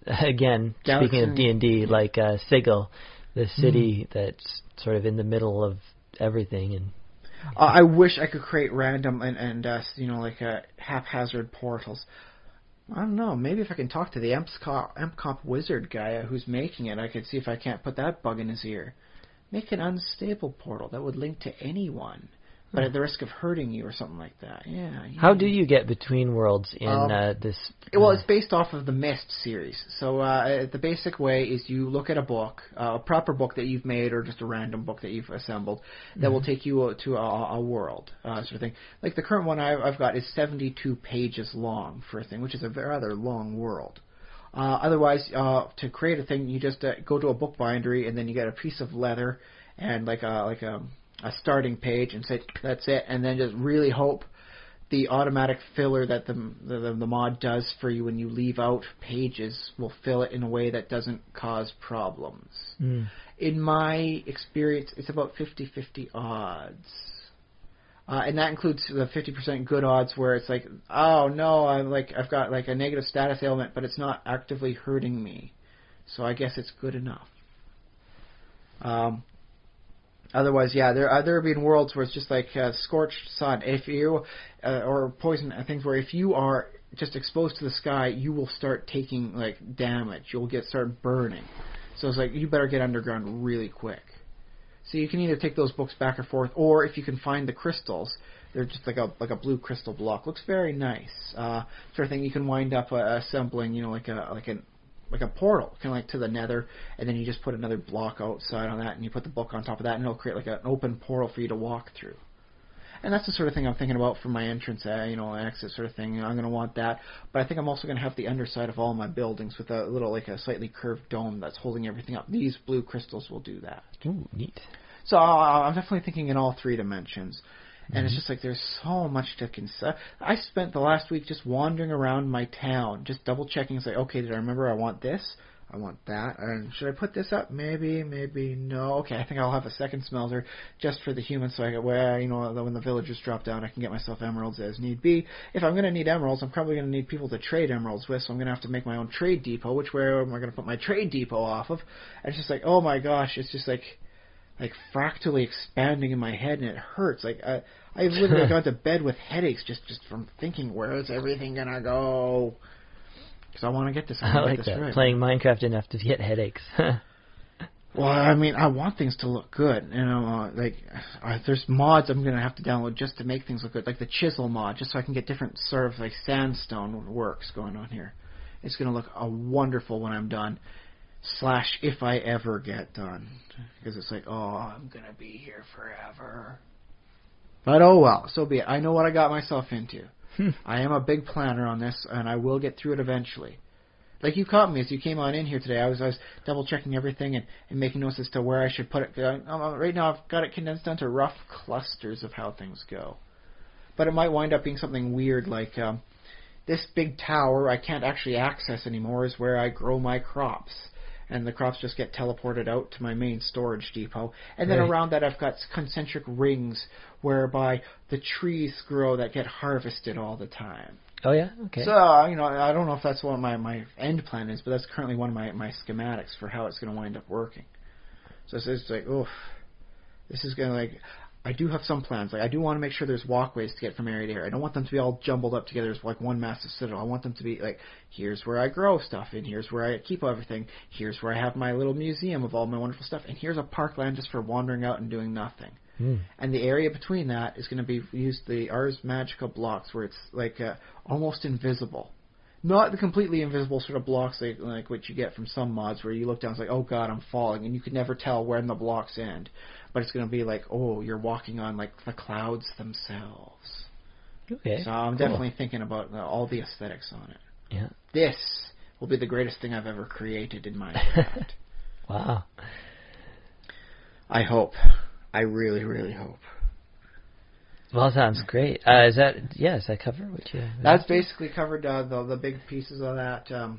again, speaking of D&D, like Sigil, the city that's sort of in the middle of everything. And I wish I could create random and haphazard portals. I don't know. Maybe if I can talk to the MCOP wizard guy who's making it, I could see if I can't put that bug in his ear. Make an unstable portal that would link to anyone, but at the risk of hurting you or something like that. Yeah. How do you get between worlds in this? Well, it's based off of the Myst series. So the basic way is you look at a book, a proper book that you've made or just a random book that you've assembled that will take you to a world sort of thing. Like the current one I've got is 72 pages long for a thing, which is a rather long world. Otherwise, to create a thing, you just go to a book bindery and then you get a piece of leather and like a starting page and say that's it, and then just really hope the automatic filler that the mod does for you when you leave out pages will fill it in a way that doesn't cause problems. In my experience, it's about 50-50 odds. And that includes the 50% good odds where it's like, oh no, I've got like a negative status ailment, but it's not actively hurting me, so I guess it's good enough. Otherwise, yeah, there have been worlds where it's just like scorched sun. If you or poison things where if you are just exposed to the sky, you will start taking like damage. You'll start burning. So it's like you better get underground really quick. So you can either take those books back or forth, or if you can find the crystals, they're just like a blue crystal block. Looks very nice. Sort of thing. You can wind up assembling, like a portal, kind of like to the Nether, and then you just put another block outside on that, and you put the book on top of that, and it'll create like an open portal for you to walk through. And that's the sort of thing I'm thinking about for my entrance, exit sort of thing. I'm going to want that, but I think I'm also going to have the underside of all my buildings with a little, like a slightly curved dome that's holding everything up. These blue crystals will do that. Ooh, neat. So I'm definitely thinking in all 3 dimensions. And it's just like there's so much to consider. I spent the last week just wandering around my town, just double checking. It's like, okay, did I remember I want this? I want that. And should I put this up? Maybe no. Okay, I think I'll have a second smelter just for the humans, so I get when the villagers drop down, I can get myself emeralds as need be. If I'm going to need emeralds, I'm probably going to need people to trade emeralds with, so I'm going to have to make my own trade depot. Where am I going to put my trade depot off of? And it's just like, oh my gosh, it's just like fractally expanding in my head, and it hurts. Like I've literally gone to bed with headaches just from thinking, where is everything gonna go? Because I want to get this. I like that. Right. Playing Minecraft enough to get headaches. Well, I mean, I want things to look good. There's mods I'm gonna have to download just to make things look good, like the chisel mod, just so I can get different sort of like sandstone works going on here. It's gonna look wonderful when I'm done. / if I ever get done. Because it's like, oh, I'm going to be here forever. But oh well, so be it. I know what I got myself into. I am a big planner on this, and I will get through it eventually. Like you caught me as you came on in here today. I was double checking everything and making notes as to where I should put it. Right now I've got it condensed down to rough clusters of how things go. But it might wind up being something weird like this big tower I can't actually access anymore is where I grow my crops. And the crops just get teleported out to my main storage depot. And then around that I've got concentric rings whereby the trees grow that get harvested all the time. Oh, yeah? Okay. So, I don't know if that's what my end plan is, but that's currently one of my schematics for how it's going to wind up working. So it's like, oof. This is going to like... I do have some plans. Like I do want to make sure there's walkways to get from area to area. I don't want them to be all jumbled up together as like one massive citadel. I want them to be like, here's where I grow stuff, and here's where I keep everything. Here's where I have my little museum of all my wonderful stuff, and here's a parkland just for wandering out and doing nothing. And the area between that is going to be used the Ars Magica blocks, where it's like almost invisible. Not the completely invisible sort of blocks like what you get from some mods where you look down, it's like, oh god, I'm falling, and you can never tell when the blocks end. But it's going to be like, oh, you're walking on like the clouds themselves. Okay. So I'm definitely thinking about all the aesthetics on it. Yeah. This will be the greatest thing I've ever created in Minecraft. Wow. I hope. I really, really hope. Well, sounds great. Is that cover what you? That's basically covered the big pieces of that. A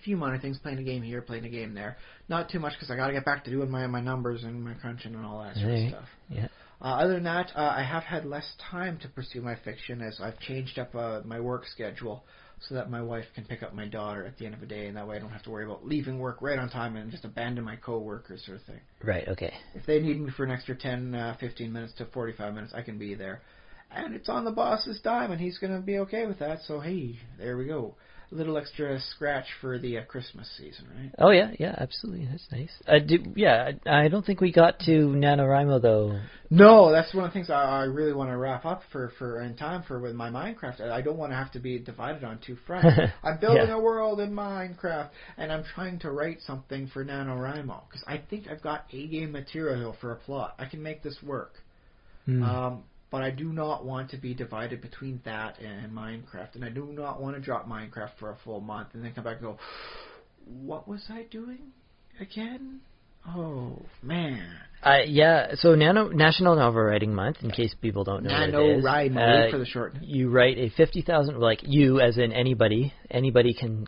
few minor things, playing a game here, playing a game there. Not too much because I got to get back to doing my numbers and my crunching and all that sort of stuff. Yeah. Other than that, I have had less time to pursue my fiction as I've changed up my work schedule so that my wife can pick up my daughter at the end of the day, and that way I don't have to worry about leaving work right on time and just abandon my co-workers sort of thing. Right, okay. If they need me for an extra 10, 15 minutes to 45 minutes, I can be there. And it's on the boss's dime, and he's going to be okay with that, so hey, there we go. A little extra scratch for the Christmas season, right? Oh, yeah, absolutely. That's nice. I don't think we got to NaNoWriMo, though. No, that's one of the things I really want to wrap up for in time for with my Minecraft. I don't want to have to be divided on two fronts. I'm building a world in Minecraft, and I'm trying to write something for NaNoWriMo, because I think I've got A-game material for a plot. I can make this work. But I do not want to be divided between that and Minecraft. And I do not want to drop Minecraft for a full month and then come back and go, what was I doing again? Oh, man. So National Novel Writing Month, in case people don't know what it is. NaNoWriMo for the short. You write a 50,000, like you as in anybody can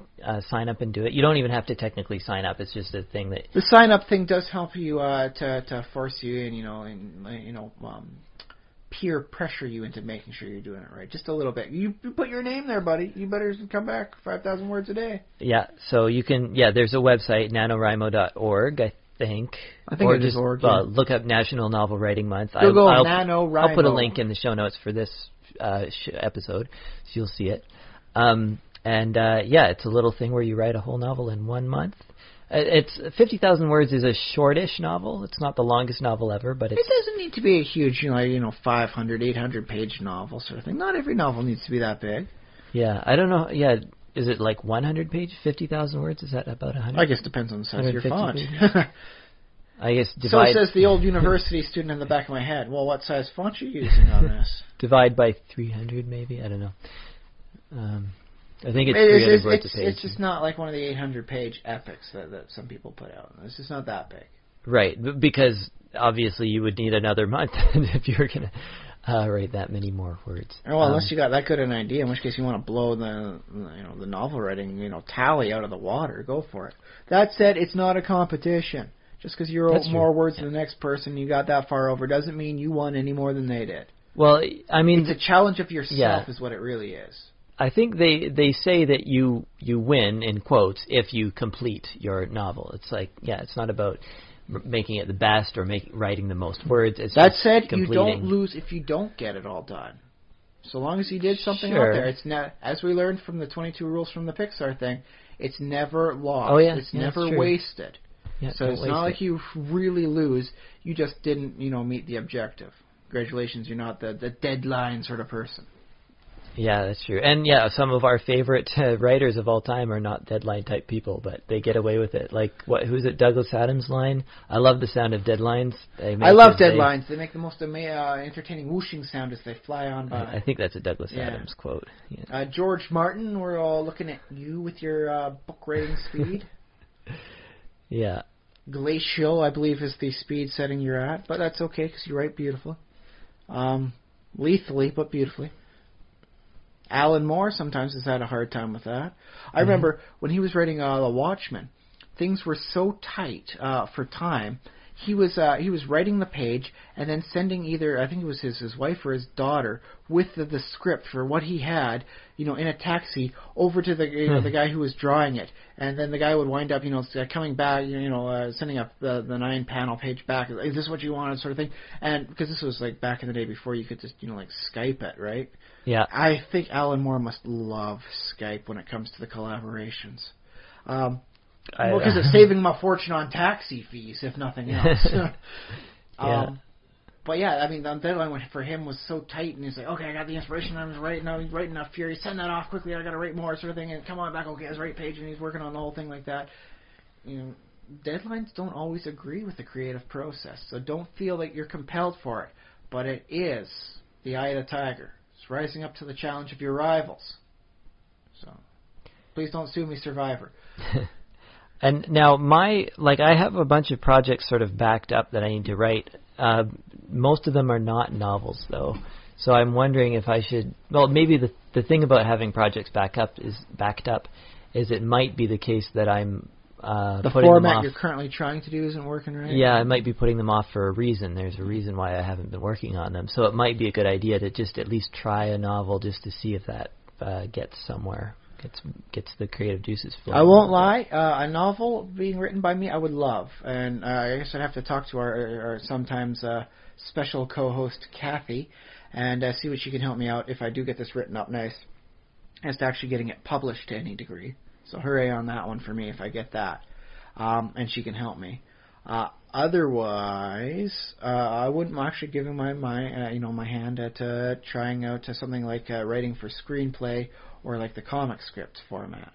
sign up and do it. You don't even have to technically sign up. It's just a thing that... The sign-up thing does help you to force you in, peer pressure you into making sure you're doing it right. Just a little bit. You put your name there, buddy. You better come back 5,000 words a day. Yeah, so you can, there's a website, nanowrimo.org, I think. I think it's just org. Look up National Novel Writing Month. I'll NaNoWriMo. I'll put a link in the show notes for this episode, so you'll see it. It's a little thing where you write a whole novel in 1 month. It's 50,000 words is a shortish novel. It's not the longest novel ever, but it doesn't need to be a huge, 500, 800 page novel sort of thing. Not every novel needs to be that big. Yeah, I don't know. Yeah, is it like 100 page, 50,000 words? Is that about 100? I guess it depends on the size of your font. I guess so says the old university student in the back of my head. Well, what size font are you using on this? Divide by 300, maybe. I don't know. I think it's 300 words a page. It's just not like one of the 800-page epics that some people put out. It's just not that big. Right, because obviously you would need another month if you were going to write that many more words. Well, unless you got that good an idea, in which case you want to blow the novel writing tally out of the water. Go for it. That said, it's not a competition. Just because you wrote more words than the next person, you got that far over, doesn't mean you won any more than they did. Well, I mean, it's a challenge of yourself, is what it really is. I think they say that you win, in quotes, if you complete your novel. It's like, it's not about making it the best or writing the most words. It's that said, completing. You don't lose if you don't get it all done. So long as you did something out there, it's not, as we learned from the 22 rules from the Pixar thing, it's never lost. Oh, yeah. It's never wasted. Yeah, so it's not like you really lose. You just didn't, meet the objective. Congratulations, you're not the deadline sort of person. Yeah, that's true. And some of our favorite writers of all time are not deadline type people, but they get away with it. Like, who's it, Douglas Adams' line? I love the sound of deadlines. I love deadlines. They make the most entertaining whooshing sound as they fly on by. I think that's a Douglas Adams quote. Yeah. George Martin, we're all looking at you with your book writing speed. Yeah. Glacial, I believe, is the speed setting you're at, but that's okay because you write beautifully. Lethally, but beautifully. Alan Moore sometimes has had a hard time with that. I remember when he was writing The Watchmen, things were so tight for time. He was writing the page and then sending either, I think it was his wife or his daughter, with the script for what he had, in a taxi over to the the guy who was drawing it, and then the guy would wind up, coming back, sending up the 9-panel page back. Is this what you wanted, sort of thing? And because this was like back in the day before you could just Skype it, right? Yeah. I think Alan Moore must love Skype when it comes to the collaborations. Because it's saving him a fortune on taxi fees, if nothing else. But yeah, I mean, the deadline for him was so tight, and he's like, okay, I got the inspiration, I'm writing enough Fury, send that off quickly, I got to write more, sort of thing, and come on back, okay, let's write page, and he's working on the whole thing like that. You know, deadlines don't always agree with the creative process, so don't feel like you're compelled for it. But it is the eye of the tiger. It's rising up to the challenge of your rivals. So, please don't sue me, Survivor. And now I have a bunch of projects sort of backed up that I need to write. Most of them are not novels, though. So I'm wondering if I should. Well, maybe the thing about having projects backed up is it might be the case that I'm the putting them format off. You're currently trying to do isn't working right. Yeah, I might be putting them off for a reason. There's a reason why I haven't been working on them. So it might be a good idea to just at least try a novel just to see if that gets somewhere. Gets the creative juices flowing. I won't lie, a novel being written by me I would love, and I guess I'd have to talk to our sometimes special co-host Kathy and see what she can help me out if I do get this written up nice as to actually getting it published to any degree. So hooray on that one for me if I get that, and she can help me. Otherwise, I wouldn't actually give my hand at trying out something like writing for screenplay or like the comic script format.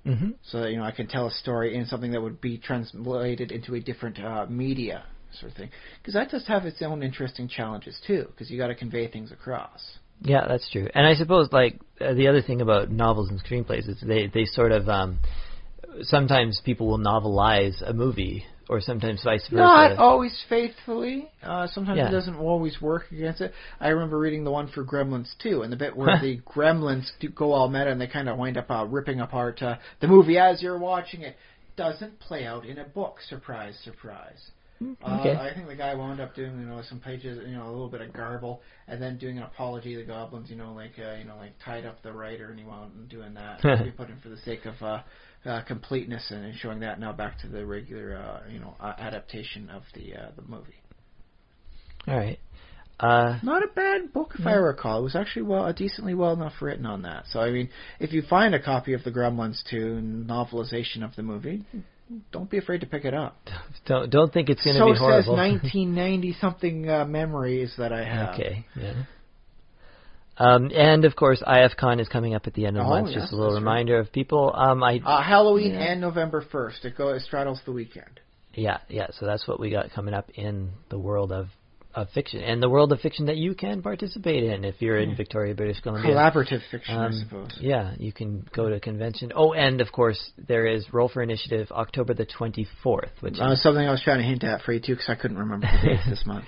Mm-hmm. So that, I can tell a story in something that would be translated into a different media sort of thing. Because that does have its own interesting challenges too, because you got to convey things across. Yeah, that's true. And I suppose the other thing about novels and screenplays is they sort of sometimes people will novelize a movie, or sometimes vice versa. Not always faithfully. Sometimes Yeah. it doesn't always work against it. I remember reading the one for Gremlins 2, and the bit where the Gremlins go all meta and they kind of wind up ripping apart the movie as you're watching it. Doesn't play out in a book. Surprise, surprise. Okay. I think the guy wound up doing some pages, a little bit of garble, and then doing an apology to the goblins, tied up the writer, and he wound up doing that. He put in for the sake of completeness and showing that. Now back to the regular, adaptation of the movie. All right. Not a bad book, if I recall. It was actually decently well enough written on that. So I mean, if you find a copy of the Gremlins 2 novelization of the movie, don't be afraid to pick it up. Don't think it's going to be horrible. So says 1990 something memories that I have. Okay. Yeah. And of course, IFCon is coming up at the end of the month. Yes, Just a little reminder of people. Halloween and November 1st. It straddles the weekend. Yeah. So that's what we got coming up in the world of fiction, and the world of fiction that you can participate in if you're in Victoria, British Columbia. Collaborative fiction, I suppose. Yeah, you can go to a convention. Oh, and of course, there is Roll for Initiative, October the 24th, which is something I was trying to hint at for you too, because I couldn't remember the date this month.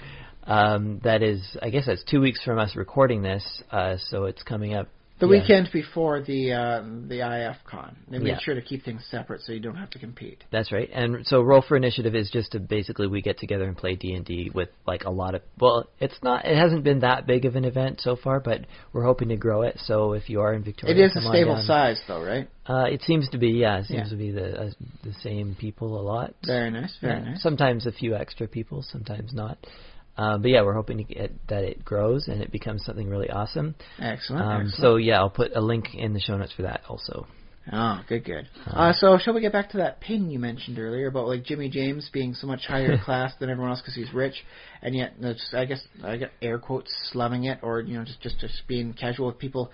That is, I guess that's 2 weeks from us recording this, so it's coming up. The weekend before the IFCon. They made sure to keep things separate so you don't have to compete. That's right. And so Roll for Initiative is just to basically we get together and play D&D with a lot of... Well, it hasn't been that big of an event so far, but we're hoping to grow it. So if you are in Victoria... It is a stable size though, right? It seems to be, It seems to be the same people a lot. Very nice, very nice. Sometimes a few extra people, sometimes not. But yeah, we're hoping that it grows and it becomes something really awesome. Excellent. So yeah, I'll put a link in the show notes for that also. Oh, good. So shall we get back to that pin you mentioned earlier about Jimmy James being so much higher class than everyone else because he's rich, and yet I got air quotes slumming it, or just being casual with people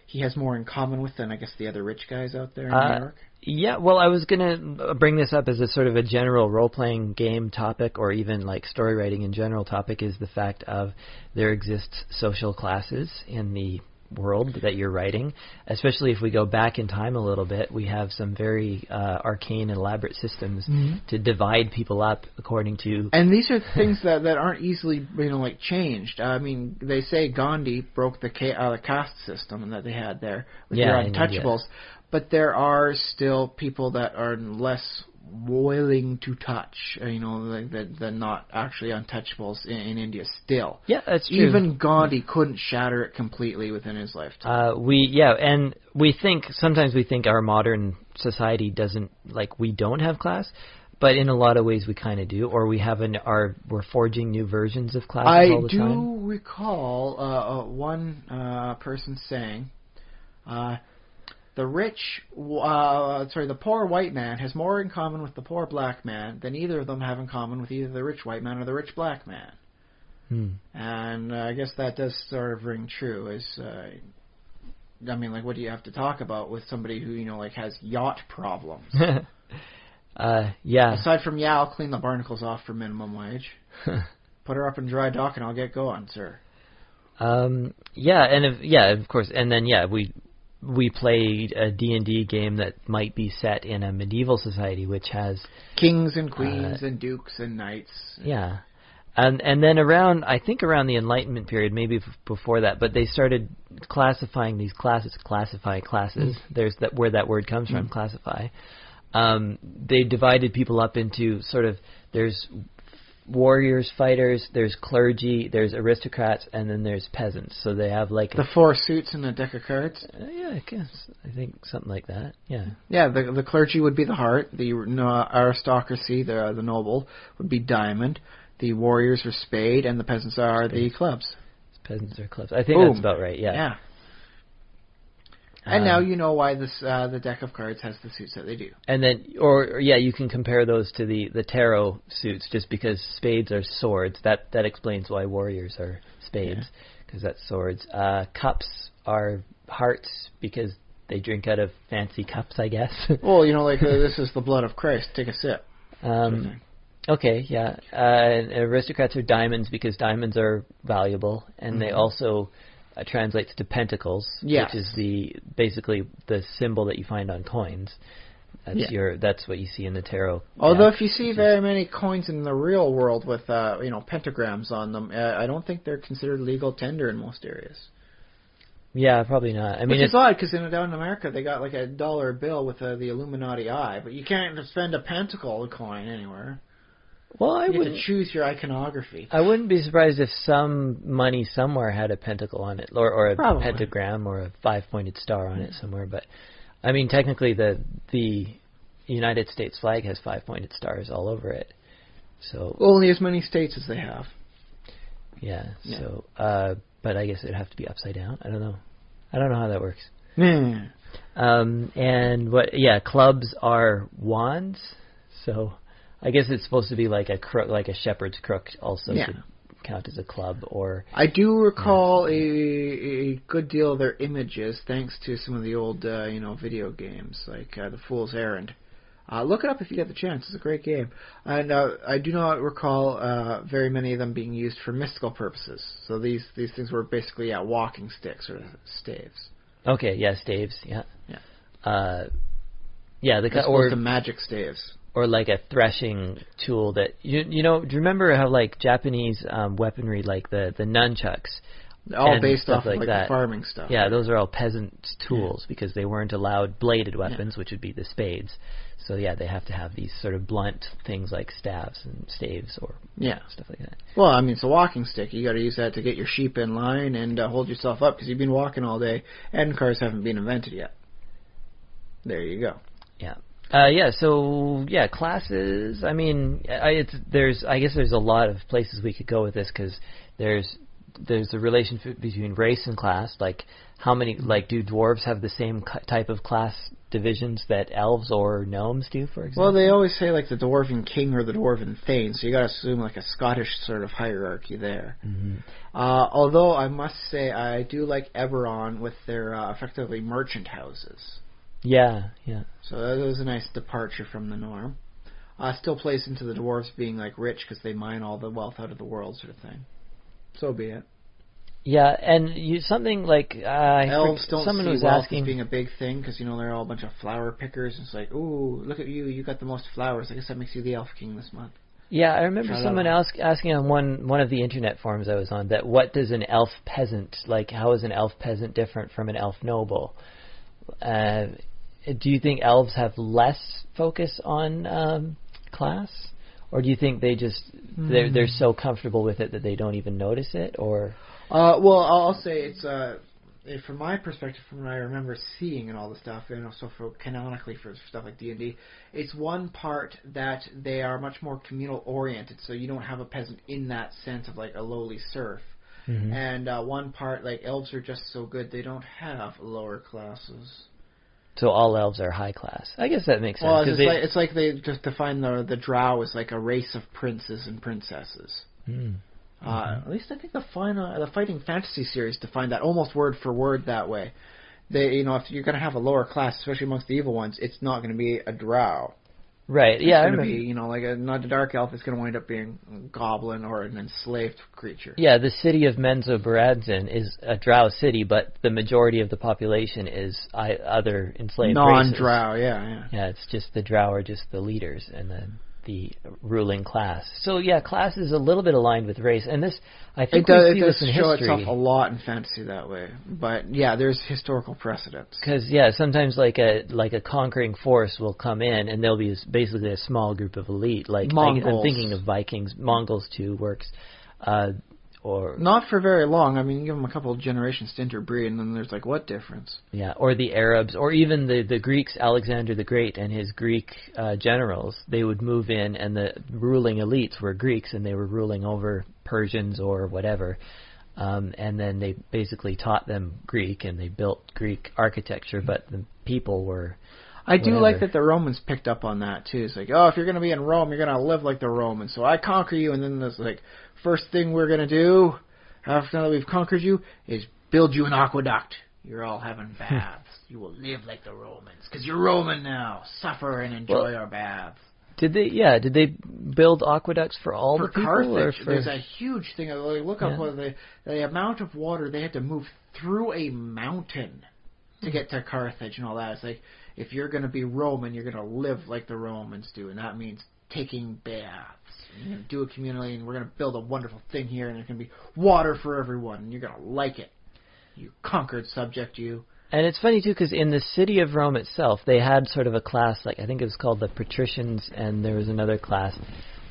he has more in common with than I guess the other rich guys out there in New York. Yeah, well, I was going to bring this up as a sort of a general role-playing game topic, or even story writing in general topic, is the fact of there exists social classes in the world that you're writing, especially if we go back in time a little bit. We have some very arcane and elaborate systems to divide people up according to... And these are things that aren't easily changed. I mean, they say Gandhi broke the caste system that they had there with your untouchables. But there are still people that are less willing to touch, they're not actually untouchables in India still. Yeah, that's true. Even Gandhi couldn't shatter it completely within his lifetime. Sometimes we think our modern society doesn't, we don't have class, but in a lot of ways we kind of do, or we're forging new versions of classes all the time. I do recall one person saying... the poor white man has more in common with the poor black man than either of them have in common with either the rich white man or the rich black man. And I guess that does sort of ring true. I mean, like, what do you have to talk about with somebody who, like, has yacht problems? Yeah. Aside from, I'll clean the barnacles off for minimum wage. Put her up in dry dock and I'll get going, sir. Of course. And then, we played a D&D game that might be set in a medieval society, which has kings and queens and dukes and knights. Yeah. And then around the Enlightenment period, maybe before that, but they started classifying these classes, There's where that word comes from, classify. They divided people up into sort of, there's warriors, fighters, there's clergy, there's aristocrats, and then there's peasants. So they have like the 4 suits in a deck of cards. I guess I think something like that. Yeah. Yeah, the clergy would be the heart. The aristocracy, the noble, would be diamond. The warriors are spade, and the peasants are the clubs. Peasants are clubs. I think that's about right. Yeah. Yeah. And now you know why the deck of cards has the suits that they do. And then, you can compare those to the tarot suits, just because spades are swords. That explains why warriors are spades, because that's swords. Cups are hearts, because they drink out of fancy cups, I guess. Well, this is the blood of Christ. Take a sip. Okay, yeah. And aristocrats are diamonds, because diamonds are valuable, and they also translates to pentacles, which is basically the symbol that you find on coins. That's what you see in the tarot. Although if you see very many coins in the real world with pentagrams on them, I don't think they're considered legal tender in most areas. Yeah, probably not. I mean, which is odd, because down in America they got like a dollar bill with the Illuminati eye, but you can't spend a pentacle coin anywhere. Well, you have to choose your iconography. I wouldn't be surprised if some money somewhere had a pentacle on it, or a pentagram, or a 5-pointed star on it somewhere. But I mean, technically, the United States flag has 5-pointed stars all over it. So only as many states as they have. Yeah. So, but I guess it'd have to be upside down. I don't know how that works. And what? Yeah, clubs are wands. So I guess it's supposed to be like a crook, like a shepherd's crook, also could count as a club. Or I do recall a good deal of their images, thanks to some of the old video games like The Fool's Errand. Look it up if you get the chance. It's a great game. And I do not recall very many of them being used for mystical purposes. So these things were basically walking sticks or staves. Okay, yeah, staves, yeah. Or the magic staves. Or like a threshing tool that do you remember how like Japanese weaponry, like the nunchucks, all based off like of that. The farming stuff. Yeah, those are all peasant tools because they weren't allowed bladed weapons, which would be the spades. So they have to have these sort of blunt things like staves and staves or stuff like that. Well, I mean, it's a walking stick. You got to use that to get your sheep in line and hold yourself up because you've been walking all day, and cars haven't been invented yet. There you go. Yeah. Classes. I mean, I guess there's a lot of places we could go with this because there's a relationship between race and class. Like, how many, do dwarves have the same type of class divisions that elves or gnomes do, for example? Well, they always say like the dwarven king or the dwarven thane, so you got to assume like a Scottish sort of hierarchy there. Mm-hmm. Although I must say I do like Eberron with their effectively merchant houses. Yeah. So that was a nice departure from the norm. Still plays into the dwarves being like rich because they mine all the wealth out of the world, sort of thing. So be it. Yeah, and something like elves don't someone see was wealth asking as being a big thing because they're all a bunch of flower pickers. It's like, ooh, look at you! You got the most flowers. I guess that makes you the elf king this month. Yeah, I remember someone asking on one of the internet forums I was on that what does an elf peasant how is an elf peasant different from an elf noble? Do you think elves have less focus on class, or do you think they just they're so comfortable with it that they don't even notice it? Or well, I'll say it's from my perspective, from what I remember seeing and all the stuff, so canonically for stuff like D&D, it's one part that they are much more communal oriented, so you don't have a peasant in that sense of like a lowly serf. Mm-hmm. And one part, like elves are just so good they don't have lower classes. So all elves are high class. I guess that makes sense. Well, it's like they just define the drow as like a race of princes and princesses. At least I think the Fighting Fantasy series defined that almost word for word that way. They, if you're going to have a lower class, especially amongst the evil ones, it's not going to be a drow. Right. It's Yeah. going to be, not a dark elf. It's going to wind up being a goblin or an enslaved creature. Yeah. The city of Menzoberranzan is a drow city, but the majority of the population is other enslaved races. Non-drow. Yeah. Yeah. It's just the drow are just the leaders and the ruling class. So yeah, class is a little bit aligned with race, and this I think we see this in history. It does show itself a lot in fantasy that way, but yeah, there's historical precedents. Because sometimes like a conquering force will come in, and there'll be basically a small group of elite. Like Mongols. I'm thinking of Vikings, Mongols too works. Or not for very long. I mean, you give them a couple of generations to interbreed, and then there's like, what difference? Yeah, or the Arabs, or even the Greeks, Alexander the Great and his Greek generals, they would move in, and the ruling elites were Greeks, and they were ruling over Persians or whatever. And then they basically taught them Greek, and they built Greek architecture, but the people were... I do like that the Romans picked up on that, too. It's like, if you're going to be in Rome, you're going to live like the Romans. So I conquer you, and then there's like, first thing we're going to do, after we've conquered you, is build you an aqueduct. You're all having baths. You will live like the Romans, because you're Roman now. Suffer and enjoy our baths. Did they build aqueducts for all the people? Carthage, or there's a huge thing. Look up the amount of water they had to move through a mountain to get to Carthage and all that. It's like, if you're going to be Roman, you're going to live like the Romans do, and that means taking baths. You're going to do it communally, and we're going to build a wonderful thing here, and there's going to be water for everyone, and you're going to like it. You conquered subject, you. And it's funny, too, because in the city of Rome itself, they had sort of a class, like I think it was called the patricians, and there was another class.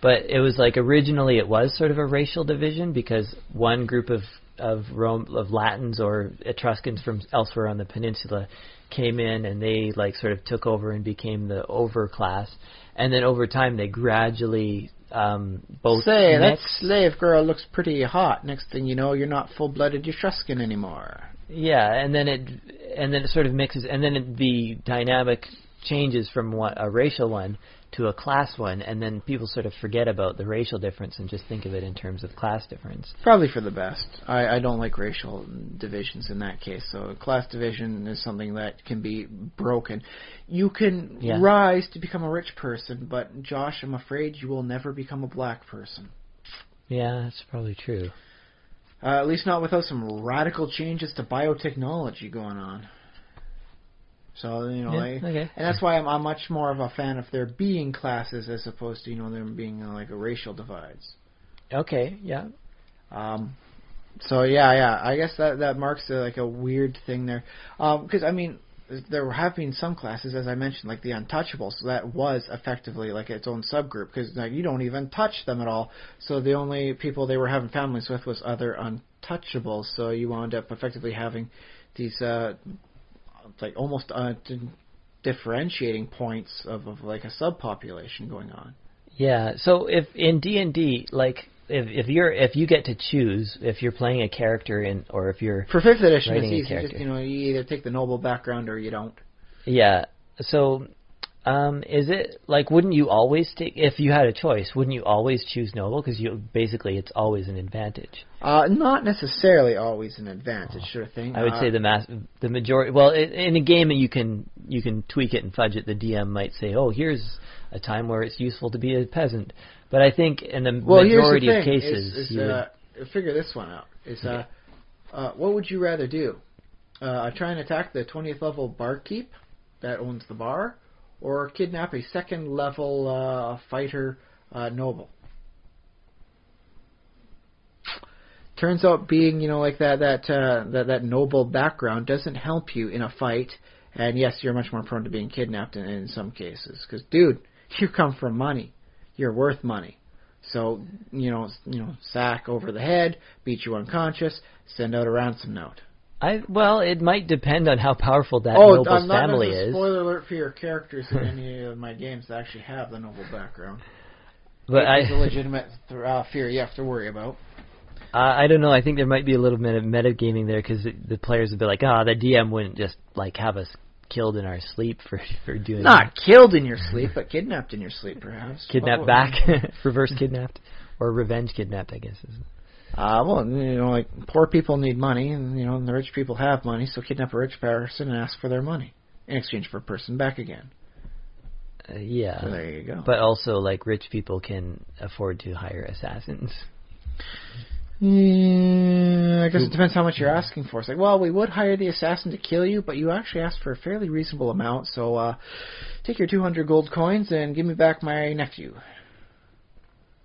But it was like originally it was sort of a racial division, because one group of Latins or Etruscans from elsewhere on the peninsula came in, and they like sort of took over and became the overclass, and then over time they gradually both say mixed. That slave girl looks pretty hot. Next thing you know, you're not full-blooded Etruscan anymore. Yeah, and then it sort of mixes, and then the dynamic changes from a racial one to a class one, and then people sort of forget about the racial difference and just think of it in terms of class difference. Probably for the best. I don't like racial divisions in that case, so class division is something that can be broken. You can rise to become a rich person, but Josh, I'm afraid you will never become a black person. Yeah, that's probably true. At least not without some radical changes to biotechnology going on. So, and that's why I'm much more of a fan of there being classes as opposed to, them being like a racial divides. Okay, yeah. So, I guess that marks like a weird thing there. Because, there have been some classes, as I mentioned, like the Untouchables, so that was effectively like its own subgroup, because you don't even touch them at all. So the only people they were having families with was other Untouchables, so you wound up effectively having these... like almost differentiating points of like a subpopulation going on. Yeah. So if in D&D, like if you get to choose if you're playing a character or if you're for 5th edition, it's easy. Just, you either take the noble background or you don't. Yeah. So is it like, wouldn't you always take, if you had a choice, wouldn't you always choose noble? Because basically it's always an advantage. Not necessarily always an advantage, sort of thing. I would say the majority. Well, in a game you can tweak it and fudge it. The DM might say, "Oh, here's a time where it's useful to be a peasant." But I think in the majority of cases, figure this one out. What would you rather do? Try and attack the 20th level barkeep that owns the bar, or kidnap a 2nd level fighter noble? Turns out being, like that noble background doesn't help you in a fight, and yes, you're much more prone to being kidnapped in some cases. Because, dude, you come from money. You're worth money. So, sack over the head, beat you unconscious, send out a ransom note. Well, it might depend on how powerful that noble's family is. Spoiler alert for your characters in any of my games that actually have the noble background. But it's a legitimate fear you have to worry about. I don't know. I think there might be a little bit of metagaming there, because the players would be like, the DM wouldn't just like have us killed in our sleep for doing Not killed in your sleep, but kidnapped in your sleep, perhaps. Kidnapped back. Reverse kidnapped. Or revenge kidnapped, I guess. Well, like poor people need money, and and the rich people have money, so kidnap a rich person and ask for their money in exchange for a person back again. Yeah. So there you go. But also, like, rich people can afford to hire assassins. Yeah, I guess it depends how much you're asking for. It's like, well, we would hire the assassin to kill you, but you actually asked for a fairly reasonable amount, so take your 200 gold coins and give me back my nephew.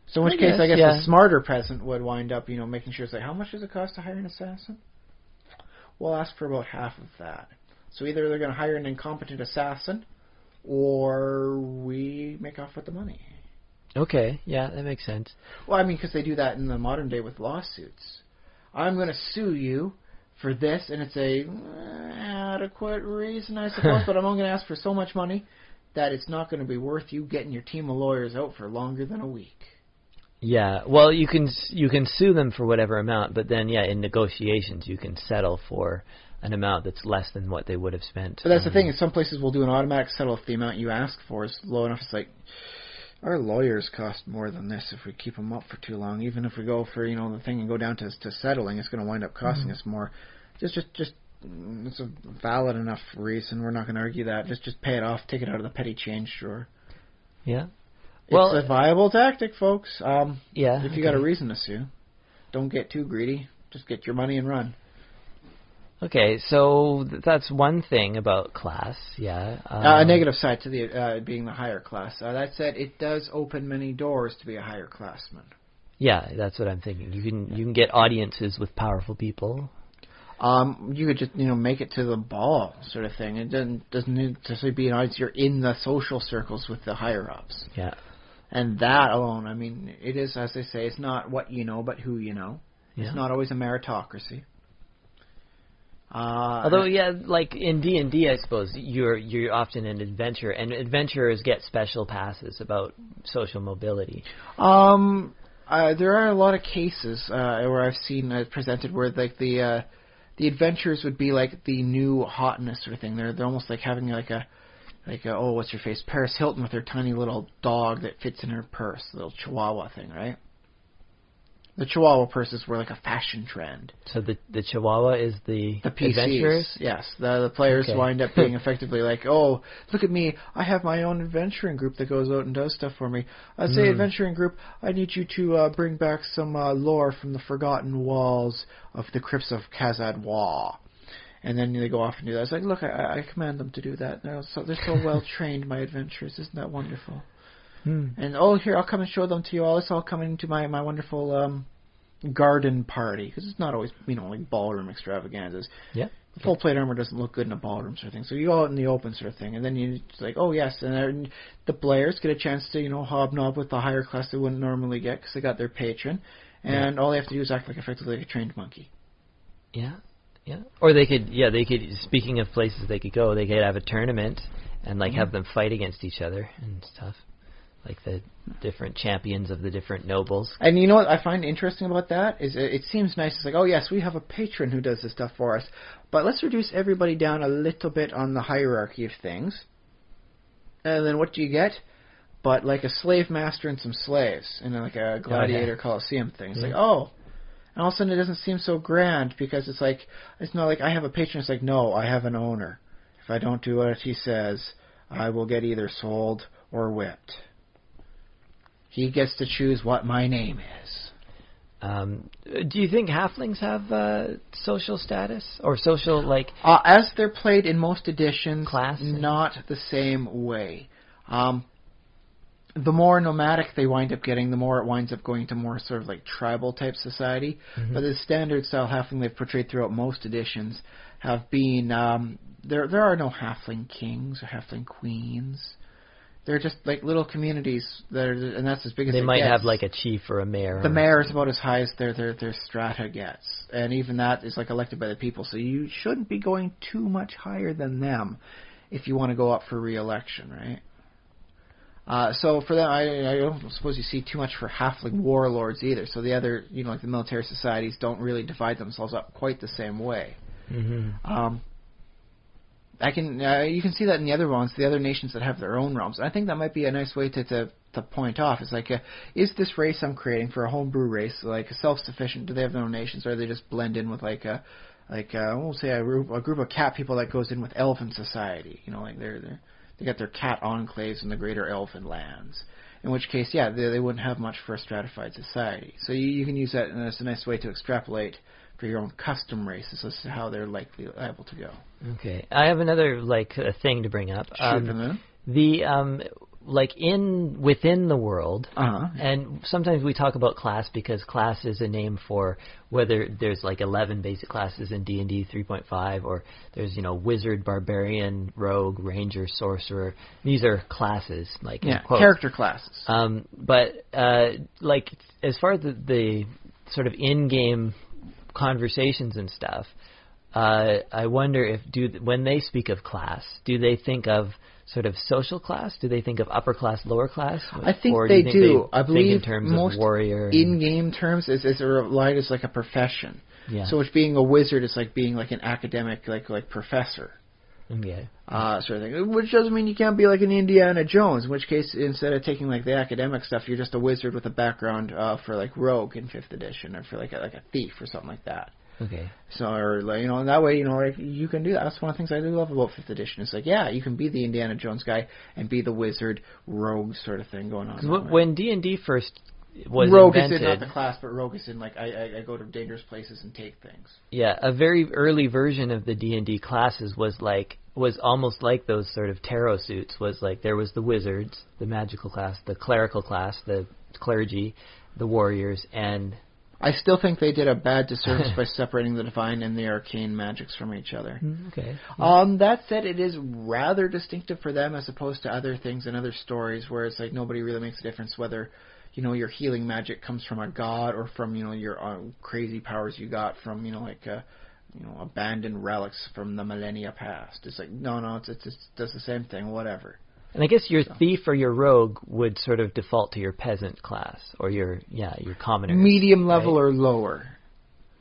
So in which case, I guess a smarter peasant would wind up, making sure it's like, how much does it cost to hire an assassin? We'll ask for about half of that. So either they're going to hire an incompetent assassin, or we make off with the money. Okay, yeah, that makes sense. Well, I mean, because they do that in the modern day with lawsuits. I'm going to sue you for this, and it's a adequate reason, I suppose, but I'm only going to ask for so much money that it's not going to be worth you getting your team of lawyers out for longer than a week. Yeah, well, you can sue them for whatever amount, but then, in negotiations, you can settle for an amount that's less than what they would have spent. But that's the thing, is some places will do an automatic settle if the amount you ask for is low enough. It's like, our lawyers cost more than this if we keep them up for too long. Even if we go for, the thing and go down to settling, it's going to wind up costing us more. Just it's a valid enough reason. We're not going to argue that. Just pay it off. Take it out of the petty change drawer. Yeah. Well, it's a viable tactic, folks. If you got a reason to sue, don't get too greedy. Just get your money and run. Okay, so that's one thing about class, a negative side to the being the higher class. That said, it does open many doors to be a higher classman. Yeah, that's what I'm thinking. You can get audiences with powerful people. You could just make it to the ball sort of thing. It doesn't need to be an audience. You're in the social circles with the higher ups. Yeah. And that alone, I mean, it is, as they say, it's not what you know, but who you know. Yeah. It's not always a meritocracy. Although, like in D&D, I suppose you're often an adventurer, and adventurers get special passes about social mobility. There are a lot of cases where I've seen presented where like the adventurers would be like the new hotness sort of thing. They're almost like having like a what's your face, Paris Hilton with her tiny little dog that fits in her purse, the little Chihuahua thing, right? The Chihuahua purses were like a fashion trend. So the Chihuahua is the PCs, adventurers? Yes. The players wind up being effectively like, oh, look at me. I have my own adventuring group that goes out and does stuff for me. Say, adventuring group, I need you to bring back some lore from the forgotten walls of the crypts of Khazad-Dû. And then they go off and do that. It's like, look, I command them to do that. They're so well trained, my adventurers. Isn't that wonderful? And here, I'll come and show them to you all. Let's all come into my wonderful garden party, because it's not always like ballroom extravaganzas. Yeah. Full plate armor doesn't look good in a ballroom sort of thing. So you go out in the open sort of thing, and then it's like, oh yes, and the players get a chance to hobnob with the higher class they wouldn't normally get because they got their patron, and all they have to do is act like effectively like a trained monkey. Yeah. Yeah. Or they could. Speaking of places they could go, they could have a tournament and have them fight against each other and stuff. Like the different champions of the different nobles. And you know what I find interesting about that is it seems nice. It's like, oh yes, we have a patron who does this stuff for us, but let's reduce everybody down a little bit on the hierarchy of things. And then what do you get? But like a slave master and some slaves in like a gladiator coliseum thing. It's like, oh. And all of a sudden it doesn't seem so grand because it's not like I have a patron. It's like, no, I have an owner. If I don't do what he says, I will get either sold or whipped. He gets to choose what my name is. Do you think halflings have social status or social as they're played in most editions, class? Not the same way. The more nomadic they wind up getting, the more it winds up going to more sort of like tribal type society. Mm-hmm. But the standard style halfling they've portrayed throughout most editions have been there are no halfling kings or halfling queens. They're just like little communities and that's as big as they might gets. Have like a chief or a mayor. The mayor is about as high as their strata gets, and even that is like elected by the people. So you shouldn't be going too much higher than them if you want to go up for re-election, right? So for them, I don't suppose you see too much for halfling warlords either. So the other, like the military societies don't really divide themselves up quite the same way. Mm-hmm. You can see that in the other realms, the other nations that have their own realms. I think that might be a nice way to the point off. It's like, is this race I'm creating for a homebrew race like self-sufficient? Do they have their own nations, or do they just blend in with we'll say a group of cat people that goes in with elven society? You know, like they got their cat enclaves in the greater elven lands. In which case, yeah, they wouldn't have much for a stratified society. So you can use that as a nice way to extrapolate for your own custom races as to how they're likely able to go. Okay, I have another thing to bring up. Within the world, and sometimes we talk about class because class is a name for whether there's 11 basic classes in D&D 3.5, or there's wizard, barbarian, rogue, ranger, sorcerer. These are classes, character classes. But as far as the sort of in-game conversations and stuff, I wonder if when they speak of class, do they think of sort of social class? Do they think of upper class, lower class? I think they do. I believe in terms most of warrior in-game terms is relied as like a profession. Yeah. So it's being a wizard is like being like an academic like professor. Okay. Sort of thing. Which doesn't mean you can't be like an Indiana Jones, in which case instead of taking like the academic stuff, you're just a wizard with a background for like rogue in 5th edition, or for like a thief or something like that. Okay. So, or in that way, you can do that. That's one of the things I do love about 5th edition. It's like, yeah, you can be the Indiana Jones guy and be the wizard rogue sort of thing going on. When D&D first was rogue invented, is in not the class, but rogue is in like I go to dangerous places and take things. Yeah, a very early version of the D&D classes was almost like those sort of tarot suits. Was like there was the wizards, the magical class, the clerical class, the clergy, the warriors, and I still think they did a bad disservice by separating the divine and the arcane magics from each other. Okay. That said, it is rather distinctive for them as opposed to other things and other stories where it's like nobody really makes a difference whether your healing magic comes from a god or from your crazy powers you got from abandoned relics from the millennia past. It's like no, it does the same thing, whatever. And I guess your thief or your rogue would sort of default to your peasant class, or your commoner. Medium level, right? Or lower.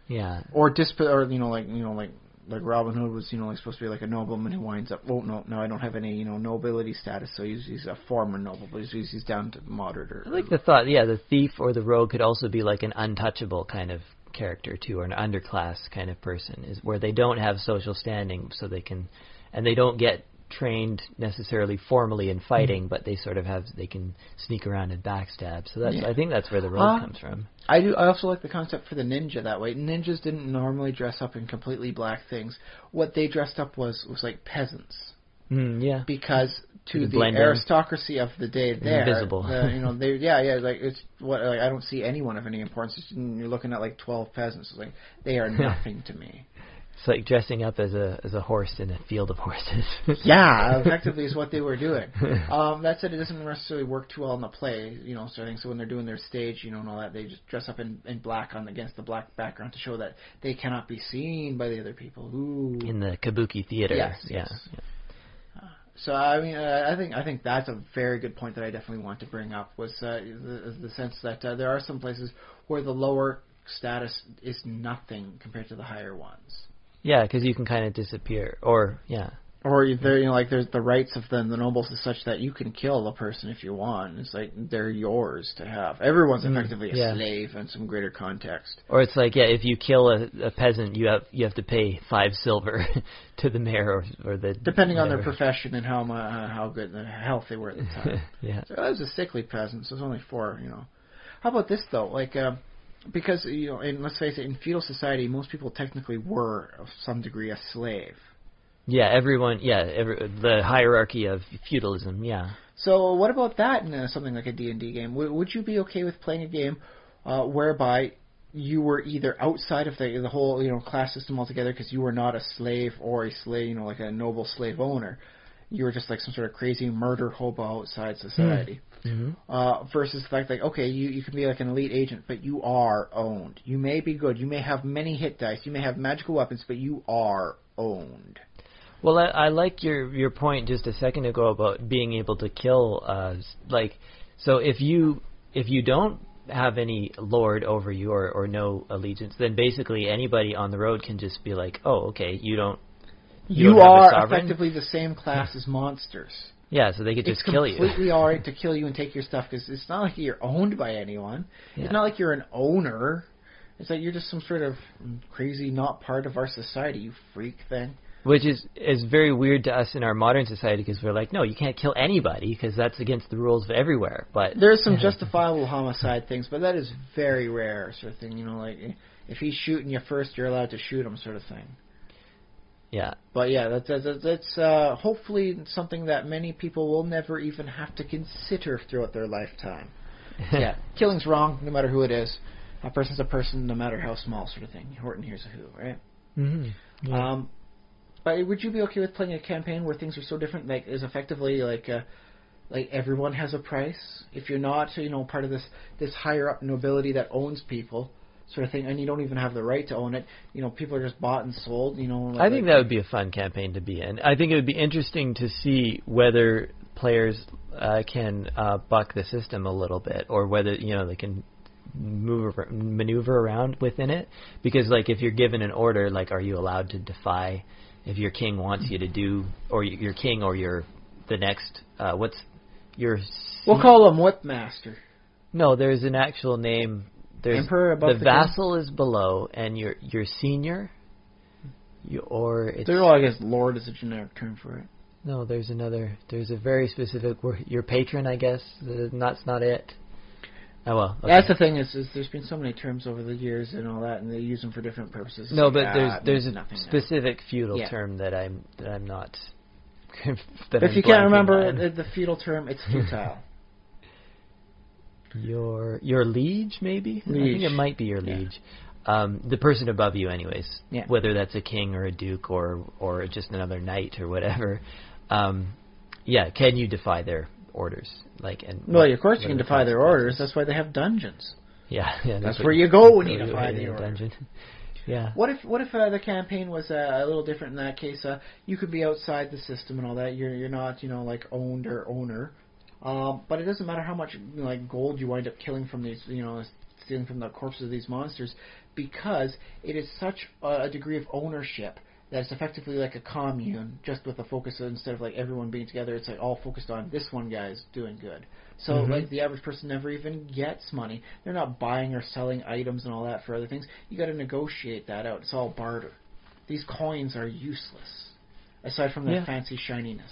Yeah. Or like Robin Hood was supposed to be like a nobleman who winds up. Well, no, I don't have any nobility status, so he's a former noble, but he's down to moderate. I like the thought. Yeah, the thief or the rogue could also be like an untouchable kind of character too, or an underclass kind of person, is where they don't have social standing, so they don't get trained necessarily formally in fighting, but they sort of they can sneak around and backstab. So I think that's where the rogue comes from. I also like the concept for the ninja that way. Ninjas didn't normally dress up in completely black things. What they dressed up was like peasants. Yeah. Because to the aristocracy of the day, invisible. It's what I don't see anyone of any importance. You're looking at like 12 peasants. It's like they are nothing to me. It's like dressing up as a horse in a field of horses. Yeah, effectively is what they were doing. That said, it doesn't necessarily work too well in the play, sort of thing. So when they're doing their stage, and all that, they just dress up in black against the black background to show that they cannot be seen by the other people. Ooh. In the kabuki theater. Yes. Yeah. So I mean, I think that's a very good point that I definitely want to bring up. Was the sense that there are some places where the lower status is nothing compared to the higher ones. Yeah, because you can kind of disappear, or there's the rights of the nobles is such that you can kill the person if you want. It's like they're yours to have. Everyone's effectively a slave in some greater context. Or it's like, if you kill a peasant, you have to pay 5 silver to the mayor or the depending on their profession and how good the health they were at the time. Yeah. So I was a sickly peasant, so it was only 4. How about this though? Because, and let's face it, in feudal society, most people technically were, of some degree, a slave. Yeah, everyone, the hierarchy of feudalism, yeah. So what about that in something like a D&D game? Would you be okay with playing a game whereby you were either outside of the whole, class system altogether because you were not a slave or a slave, like a noble slave owner? You were just like some sort of crazy murder hobo outside society. Mm-hmm. Versus the fact you can be like an elite agent, but you are owned. You may be good. You may have many hit dice. You may have magical weapons, but you are owned. Well, I like your point just a second ago about being able to kill. So if you don't have any lord over you or no allegiance, then basically anybody on the road can just be like, oh, okay, you don't. You are effectively the same class as monsters. Yeah, so they could just kill you. It's completely all right to kill you and take your stuff because it's not like you're owned by anyone. Yeah. It's not like you're an owner. It's like you're just some sort of crazy not part of our society, you freak thing. Which is very weird to us in our modern society because we're like, no, you can't kill anybody because that's against the rules of everywhere. But there's some justifiable homicide things, but that is very rare sort of thing. You know, like if he's shooting you first, you're allowed to shoot him sort of thing. Yeah. But yeah, that's hopefully something that many people will never even have to consider throughout their lifetime. Yeah, killing's wrong no matter who it is. A person's a person no matter how small sort of thing. Horton here's a who, right? Mm-hmm. Yeah. But would you be okay with playing a campaign where things are so different? Like, is effectively like everyone has a price. If you're not, part of this higher up nobility that owns people, sort of thing, and you don't even have the right to own it. People are just bought and sold. I think that would be a fun campaign to be in. I think it would be interesting to see whether players can buck the system a little bit, or whether they can maneuver around within it. Because if you're given an order, are you allowed to defy? If your king wants you to do, or your king, or the next, what's your... We'll call him Whipmaster. No, there's an actual name. There's Emperor above the vassal king? Is below, and your senior, I guess Lord is a generic term for it. No, there's a very specific word. Your patron, I guess. That's not it. Oh, well. Okay. That's the thing is there's been so many terms over the years and all that, and they use them for different purposes. No, but there's a specific feudal term that I'm not. But if you can't remember the feudal term, it's futile. Your liege, maybe? Liege. I think it might be your liege. The person above you, anyways. Yeah. Whether that's a king or a duke or just another knight or whatever. Can you defy their orders? Of course you can defy their orders. That's why they have dungeons. Yeah, that's where you go when you defy the order. Dungeon. Yeah. What if the campaign was a little different in that case? You could be outside the system and all that. You're not owned or owner. But it doesn't matter how much gold you wind up killing from these, stealing from the corpses of these monsters, because it is such a degree of ownership that it's effectively like a commune, just with a focus instead of everyone being together. It's all focused on this one guy's doing good. So the average person never even gets money. They're not buying or selling items and all that for other things. You got to negotiate that out. It's all barter. These coins are useless, aside from their fancy shininess.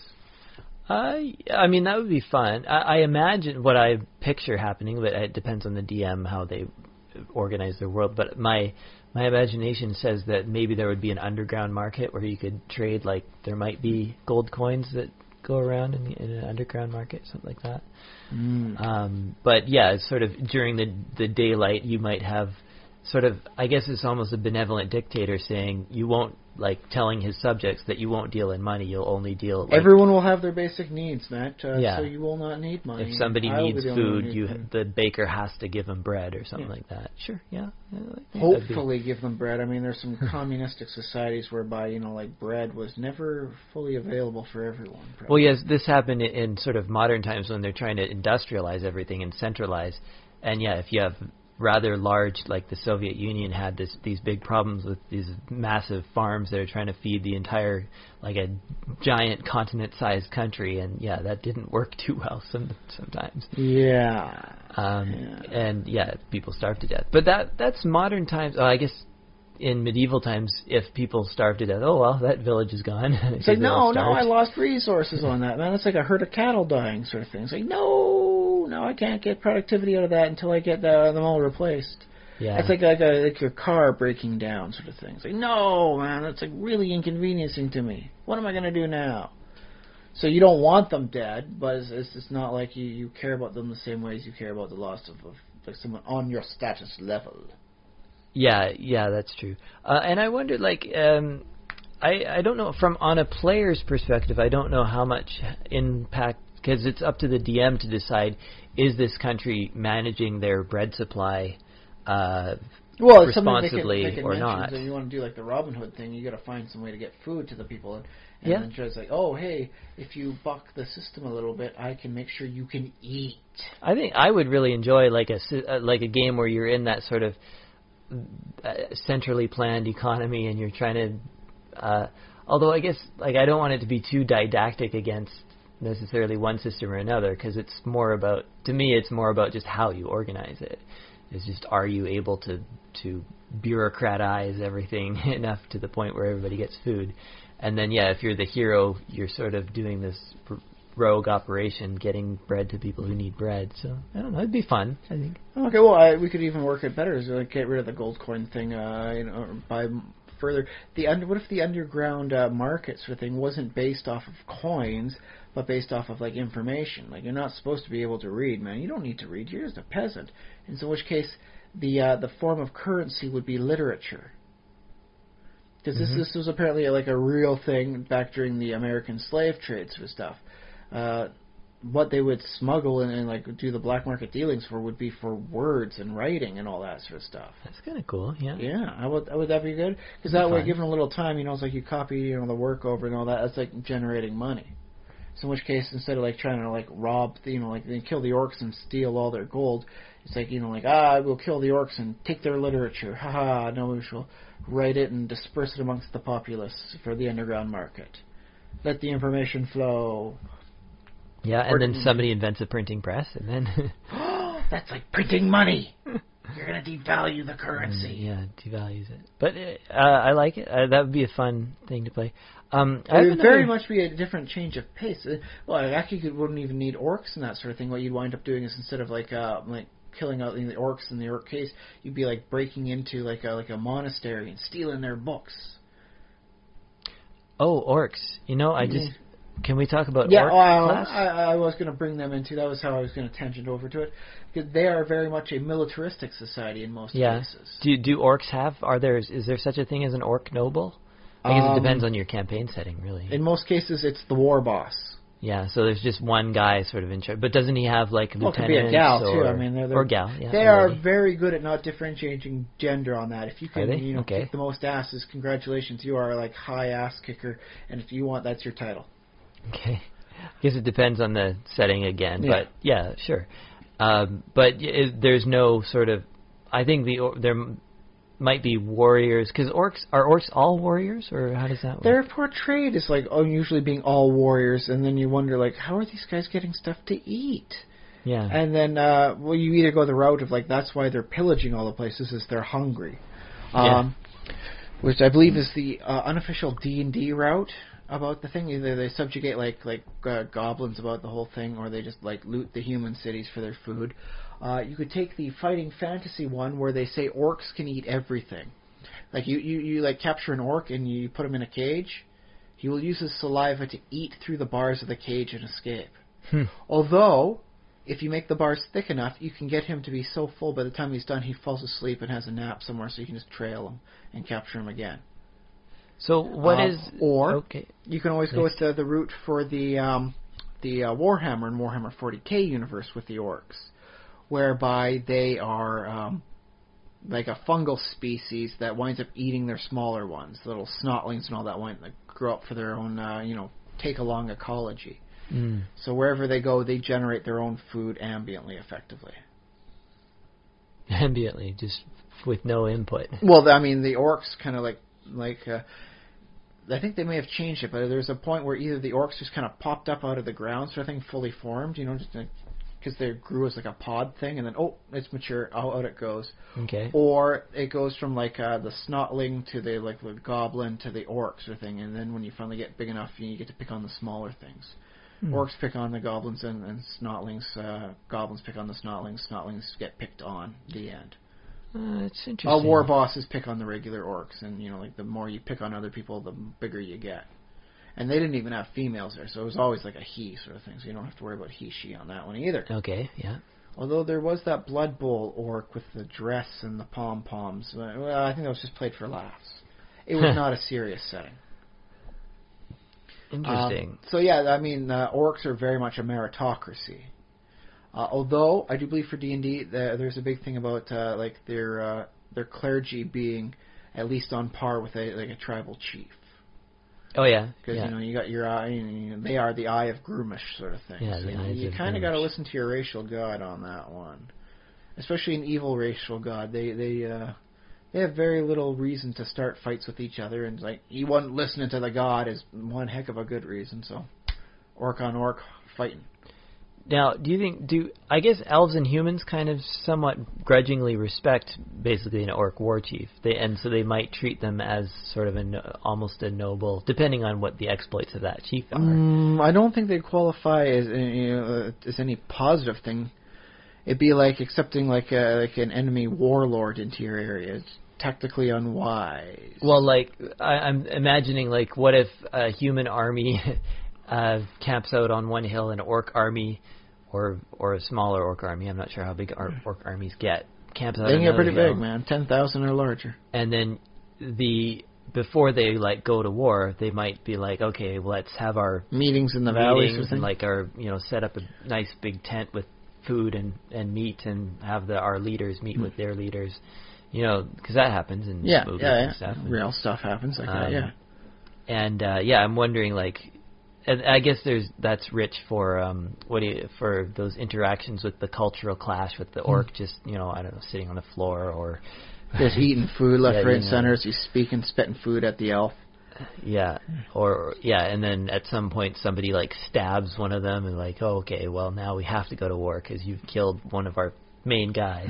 I mean, that would be fun. I imagine what I picture happening, but it depends on the DM how they organize their world. But my imagination says that maybe there would be an underground market where you could trade. There might be gold coins that go around in an underground market, something like that. But yeah, it's sort of during the daylight, you might have sort of, I guess it's almost a benevolent dictator saying you won't, telling his subjects that you won't deal in money, you'll only deal... Everyone will have their basic needs, Matt, so you will not need money. If somebody needs food, the baker has to give them bread or something like that. Sure, yeah. Hopefully give them bread. I mean, there's some communistic societies whereby, bread was never fully available for everyone. Probably. Well, yes, this happened in sort of modern times when they're trying to industrialize everything and centralize. And if you have rather large, the Soviet Union had these big problems with these massive farms that are trying to feed the entire, a giant continent-sized country, and that didn't work too well sometimes. Yeah. And people starved to death. But that's modern times. I guess in medieval times, if people starved to death, oh well, that village is gone. It's no, I lost resources on that, man. It's like a herd of cattle dying, sort of thing. It's no, I can't get productivity out of that until I get them all replaced. Yeah, it's like your car breaking down, sort of thing. It's no, man, that's really inconveniencing to me. What am I gonna do now? So you don't want them dead, but it's not like you care about them the same way as you care about the loss of someone on your status level. Yeah, that's true. And I wondered, I don't know, on a player's perspective, I don't know how much impact, because it's up to the DM to decide, is this country managing their bread supply responsibly they can or not? If you want to do the Robin Hood thing, you got to find some way to get food to the people. And then tries oh, hey, if you buck the system a little bit, I can make sure you can eat. I think I would really enjoy a game where you're in that sort of centrally planned economy, and you're trying to although I guess I don't want it to be too didactic against necessarily one system or another, because it's more about, to me, it's more about just how you organize it. It's just, are you able to bureaucratize everything enough to the point where everybody gets food? And then, yeah, if you're the hero, you're sort of doing this rogue operation, getting bread to people who need bread. So, I don't know, it'd be fun, I think. Okay, well, we could even work it better, so get rid of the gold coin thing, by further. What if the underground market sort of thing wasn't based off of coins, but based off of, like, information? Like, you're not supposed to be able to read, man. You don't need to read. You're just a peasant. And so in which case, the form of currency would be literature. Because this was apparently like a real thing back during the American slave trade sort of stuff. What they would smuggle and like do the black market dealings for would be for words and writing and all that sort of stuff. That's kind of cool, yeah. Yeah, would that be good? Because that way, given a little time, it's like you copy the work over and all that. That's like generating money. So in which case, instead of like trying to like rob, like they kill the orcs and steal all their gold, it's like we'll kill the orcs and take their literature. Haha, no, we shall write it and disperse it amongst the populace for the underground market. Let the information flow. Yeah, and then somebody invents a printing press, and then... That's like printing money! You're going to devalue the currency. Yeah, it devalues it. But I like it. That would be a fun thing to play. It would very much be a different change of pace. Well, actually, you wouldn't even need orcs and that sort of thing. What you'd wind up doing is instead of like killing out the orcs in the orc case, you'd be like breaking into like a monastery and stealing their books. Oh, orcs! Can we talk about orc class? I was going to bring them into. That was how I was going to tangent over to it, because they are very much a militaristic society in most cases. Do orcs have? Is there such a thing as an orc noble? I guess it depends on your campaign setting, really. In most cases, it's the war boss. Yeah, so there's just one guy sort of in charge. But doesn't he have like lieutenants? Well, it could be a gal too. I mean, or gal. Yeah, they are very good at not differentiating gender on that. If you can, okay. kick the most asses, congratulations, you are like high ass kicker. And if you want, that's your title. Okay, I guess it depends on the setting again. Yeah. But yeah, sure. But there's no sort of. I think there might be warriors, because are orcs all warriors, or how does that work? They're portrayed as like usually being all warriors, and then you wonder like, how are these guys getting stuff to eat? Yeah. And then you either go the route of like that's why they're pillaging all the places, is they're hungry, which I believe is the unofficial D&D route about the thing. Either they subjugate like goblins about the whole thing, or they just like loot the human cities for their food. You could take the fighting fantasy one where they say orcs can eat everything. Like you like capture an orc and you put him in a cage. He will use his saliva to eat through the bars of the cage and escape. Although, if you make the bars thick enough, you can get him to be so full by the time he's done he falls asleep and has a nap somewhere, so you can just trail him and capture him again. So what is... Or you can always go with the route for the Warhammer and Warhammer 40k universe with the orcs, whereby they are like a fungal species that winds up eating their smaller ones, the little snotlings and all that grow up for their own, take-along ecology. Mm. So wherever they go, they generate their own food ambiently, effectively. Ambiently, just with no input. Well, I mean, the orcs kind of I think they may have changed it, but there's a point where either the orcs just kind of popped up out of the ground, sort of thing, fully formed, just because they grew as like a pod thing, and then it's mature, out it goes. Okay. Or it goes from like the snotling to the goblin to the orc sort of thing, and then when you finally get big enough, you get to pick on the smaller things. Orcs pick on the goblins and snotlings. Goblins pick on the snotlings. Snotlings get picked on. The end. It's interesting. War bosses pick on the regular orcs, and the more you pick on other people, the bigger you get. And they didn't even have females there, so it was always like a he sort of thing. So you don't have to worry about he/she on that one either. Okay, yeah. Although there was that Blood Bowl orc with the dress and the pom-poms. Well, I think that was just played for laughs. It was not a serious setting. Interesting. So yeah, I mean, orcs are very much a meritocracy. Although I do believe for D&D, there's a big thing about their clergy being at least on par with a tribal chief. Oh yeah, because you got your eye, they are the eye of Groomish sort of thing. Yeah, so, you kind of got to listen to your racial god on that one, especially an evil racial god. They have very little reason to start fights with each other, and you wasn't listening to the god is one heck of a good reason. So orc on orc fighting. Now, I guess elves and humans kind of somewhat grudgingly respect basically an orc war chief, so they might treat them as sort of almost a noble, depending on what the exploits of that chief are. I don't think they qualify as any positive thing. It'd be like accepting like an enemy warlord into your area. It's tactically unwise. Well, like I'm imagining, like, what if a human army camps out on one hill, an orc army, or a smaller orc army, I'm not sure how big orc armies camps out on They can get pretty hill, big, man. 10,000 or larger. And then before they like go to war, they might be like, okay, well, let's have our meetings in the valleys, and like our set up a nice big tent with food and meat, and have our leaders meet with their leaders, because that happens in movies and stuff. Real stuff happens like that, yeah. And I'm wondering, like, and I guess that's rich for for those interactions with the cultural clash with the orc, just I don't know, sitting on the floor or just eating food left, right, and center as he's spitting food at the elf. Yeah, and then at some point somebody like stabs one of them and like, oh, okay, well now we have to go to war because you've killed one of our main guys,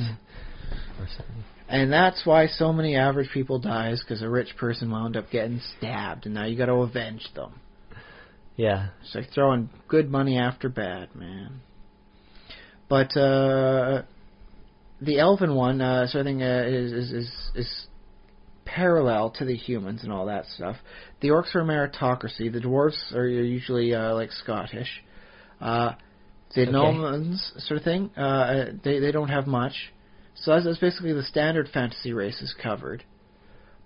or something. And that's why so many average people dies, because a rich person wound up getting stabbed, and now you got to avenge them. Yeah. It's like throwing good money after bad, man. But the elven one sort of thing is parallel to the humans and all that stuff. The orcs are a meritocracy. The dwarves are usually like Scottish. The gnomons sort of thing, they don't have much. So that's basically the standard fantasy races covered.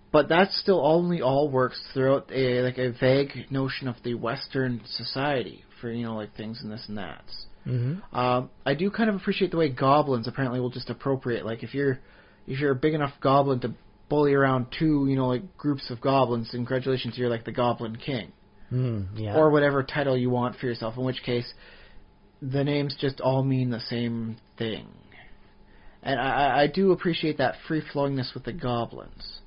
But that still only all works throughout a vague notion of the Western society for like things and this and that. Mm-hmm. I do kind of appreciate the way goblins apparently will just appropriate. Like if you're a big enough goblin to bully around two like groups of goblins, congratulations, you're like the Goblin King, or whatever title you want for yourself. In which case, the names just all mean the same thing. And I do appreciate that free-flowingness with the goblins.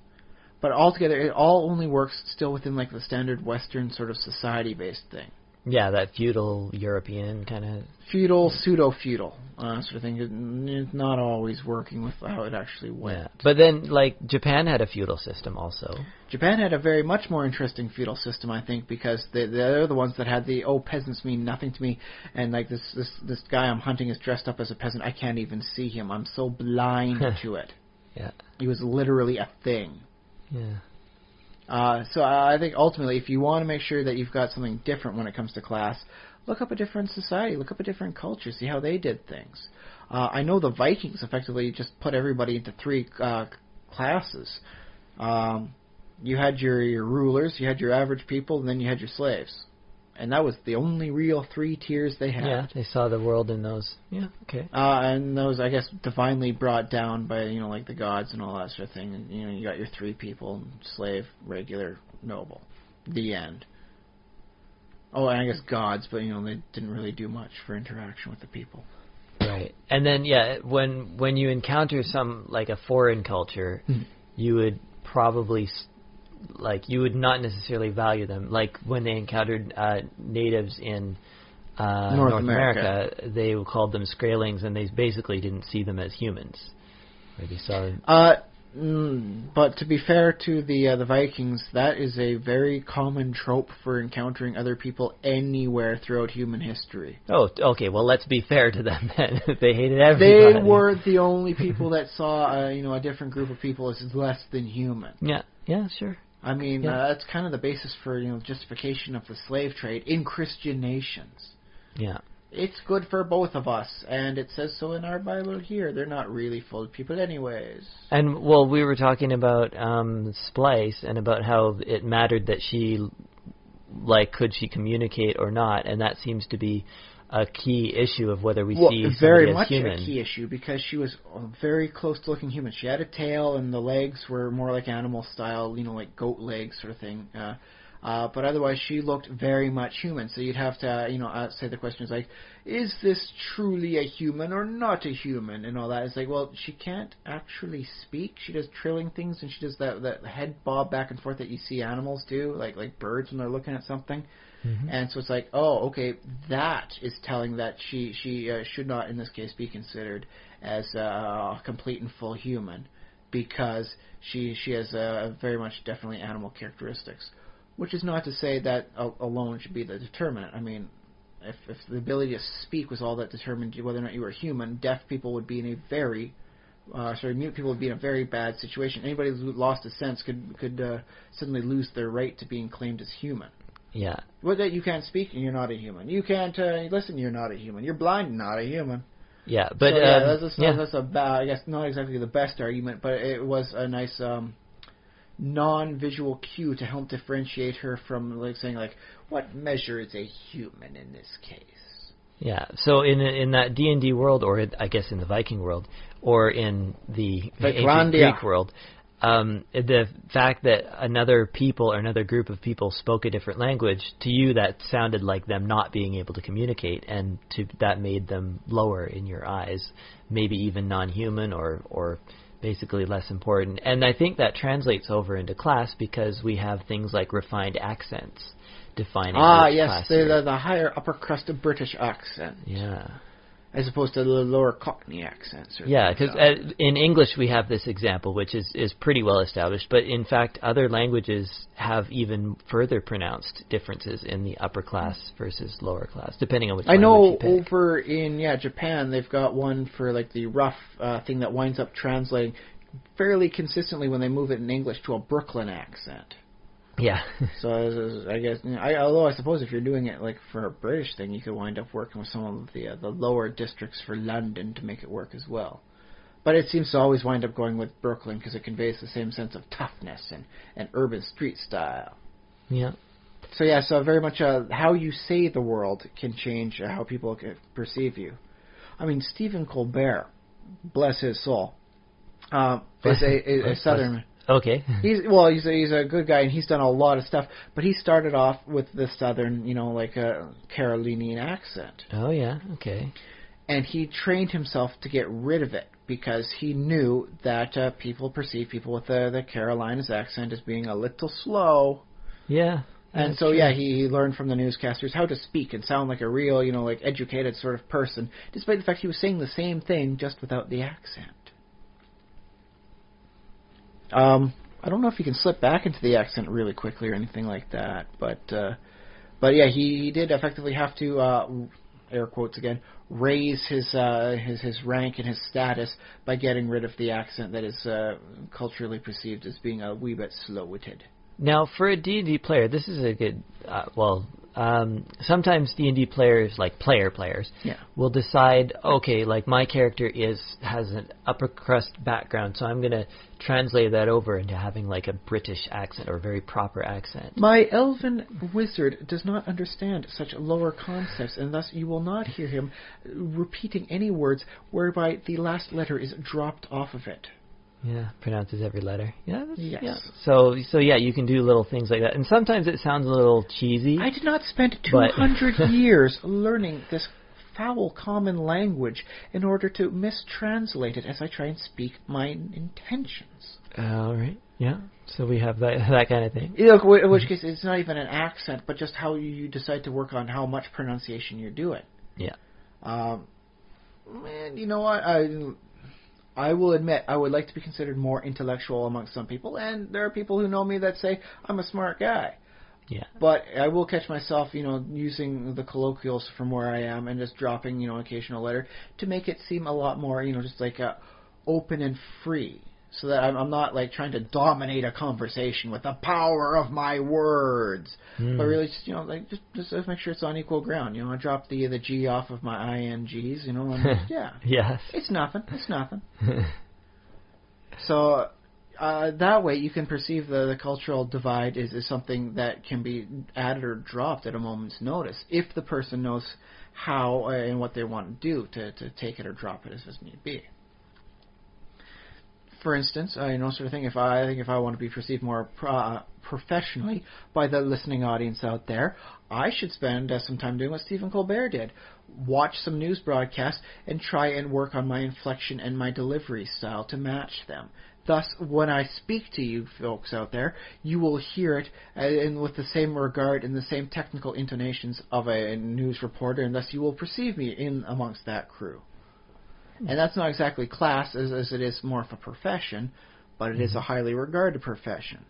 But altogether, it all only works still within like the standard Western sort of society-based thing. Yeah, that feudal European kind of... Feudal, pseudo-feudal sort of thing. It's not always working with how it actually went. Yeah. But then, like, Japan had a feudal system also. Japan had a very much more interesting feudal system, I think, because they're the ones that had the, peasants mean nothing to me, and like this guy I'm hunting is dressed up as a peasant. I can't even see him. I'm so blind to it. Yeah. He was literally a thing. Yeah. So I think ultimately, if you want to make sure that you've got something different when it comes to class, look up a different society, look up a different culture, see how they did things. I know the Vikings effectively just put everybody into three classes. You had your rulers, you had your average people, and then you had your slaves. And that was the only real three tiers they had. Yeah, they saw the world in those. Yeah, okay. And those, I guess, divinely brought down by, like the gods and all that sort of thing. And, you got your three people, slave, regular, noble. The end. Oh, and I guess gods, but, they didn't really do much for interaction with the people. Right. And then, when you encounter like a foreign culture, you would probably... you would not necessarily value them. Like when they encountered natives in North America, they called them Skraelings, and they basically didn't see them as humans. Maybe so. But to be fair to the Vikings, that is a very common trope for encountering other people anywhere throughout human history. Oh, okay. Well, let's be fair to them then. They hated everybody. They were the only people that saw a different group of people as less than human. Yeah. Yeah. Sure. I mean, that's kind of the basis for, justification of the slave trade in Christian nations. Yeah. It's good for both of us, and it says so in our Bible here. They're not really full of people anyways. And, well, we were talking about Splice and about how it mattered that she, could she communicate or not, and that seems to be a key issue of whether we see somebody as human. Very much a key issue, because she was very close to looking human. She had a tail, and the legs were more like animal style, like goat legs sort of thing. But otherwise, she looked very much human. So you'd have to, say the question is is this truly a human or not a human, and all that. It's like, well, she can't actually speak. She does trilling things, and she does that head bob back and forth that you see animals do, like birds when they're looking at something. And so it's like, oh, okay, that is telling that she should not, in this case, be considered as a complete and full human, because she has very much definitely animal characteristics. Which is not to say that alone should be the determinant. I mean, if the ability to speak was all that determined whether or not you were human, deaf people would be in a very, mute people would be in a very bad situation. Anybody who lost a sense could suddenly lose their right to being claimed as human. Yeah. Well, that you can't speak and you're not a human. You can't listen, you're not a human. You're blind, not a human. Yeah, but so, that's a I guess not exactly the best argument, but it was a nice non-visual cue to help differentiate her from, like, saying, like, what measure is a human in this case? Yeah, so in that D&D world, or I guess in the Viking world, or in the ancient Greek world, the fact that another people or another group of people spoke a different language, to you that sounded like them not being able to communicate, and that made them lower in your eyes, maybe even non-human or basically less important. And I think that translates over into class, because we have things like refined accents defining class. The higher upper crust of British accent. Yeah. As opposed to the lower Cockney accents. Yeah, because in English we have this example, which is pretty well established, but in fact other languages have even further pronounced differences in the upper class versus lower class, depending on which language you pick. I know over in Japan they've got one for like the rough thing that winds up translating fairly consistently when they move it in English to a Brooklyn accent. Yeah. So I guess, although I suppose if you're doing it like for a British thing, you could wind up working with some of the lower districts for London to make it work as well. But it seems to always wind up going with Brooklyn because it conveys the same sense of toughness and urban street style. Yeah. So very much how you say the world can change how people perceive you. I mean, Stephen Colbert, bless his soul, is a Southern. Okay. He's a good guy, and he's done a lot of stuff. But he started off with the Southern, like a Carolinian accent. Oh yeah. Okay. And he trained himself to get rid of it because he knew that people perceive people with the Carolinas accent as being a little slow. Yeah. And so, true. He learned from the newscasters how to speak and sound like a real, like educated sort of person, despite the fact he was saying the same thing just without the accent. I don't know if he can slip back into the accent really quickly or anything like that, but yeah, he did effectively have to, air quotes again, raise his rank and his status by getting rid of the accent that is culturally perceived as being a wee bit slow-witted. Now, for a D&D player, this is a good, sometimes D&D players, like players, will decide, okay, like my character has an upper crust background, so I'm going to translate that over into having like a British accent or a very proper accent. My elven wizard does not understand such lower concepts, and thus you will not hear him repeating any words whereby the last letter is dropped off of it. Yeah, pronounces every letter. Yeah. Yes. Yeah. So you can do little things like that, and sometimes it sounds a little cheesy. I did not spend 200 years learning this foul common language in order to mistranslate it as I try and speak my intentions. All right. Yeah. So we have that kind of thing. Look, in which case it's not even an accent, but just how you decide to work on how much pronunciation you're doing. Yeah. And you know what? I will admit I would like to be considered more intellectual amongst some people, and there are people who know me that say I'm a smart guy. Yeah. But I will catch myself, using the colloquials from where I am and just dropping, an occasional letter to make it seem a lot more, just like open and free, so that I'm not like trying to dominate a conversation with the power of my words, but really just, just make sure it's on equal ground. I drop the G off of my INGs, and Yes. It's nothing. So that way you can perceive the cultural divide is something that can be added or dropped at a moment's notice if the person knows how and what they want to do to take it or drop it as need be. For instance, sort of thing. If I want to be perceived more professionally by the listening audience out there, I should spend some time doing what Stephen Colbert did: watch some news broadcasts and try and work on my inflection and my delivery style to match them. Thus, when I speak to you folks out there, you will hear it and with the same regard and the same technical intonations of a news reporter, and thus you will perceive me in amongst that crew. And that's not exactly class as it is more of a profession, but it is a highly regarded profession.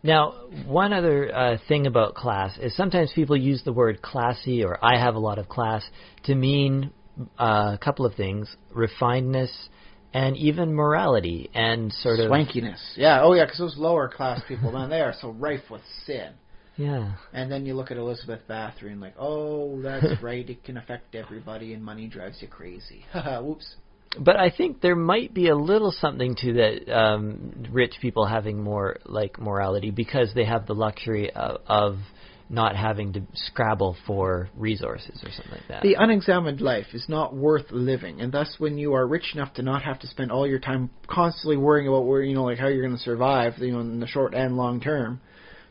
Now, one other thing about class is sometimes people use the word classy or I have a lot of class to mean a couple of things, refinedness and even morality and sort of... Swankiness. Yeah, oh yeah, because those lower class people, man, they are so rife with sin. Yeah. And then you look at Elizabeth Bathory and like, oh, that's right, it can affect everybody and money drives you crazy. Whoops. But I think there might be a little something to that rich people having more like morality because they have the luxury of not having to scrabble for resources or something like that. The unexamined life is not worth living, and thus when you are rich enough to not have to spend all your time constantly worrying about where, like how you're going to survive, in the short and long term,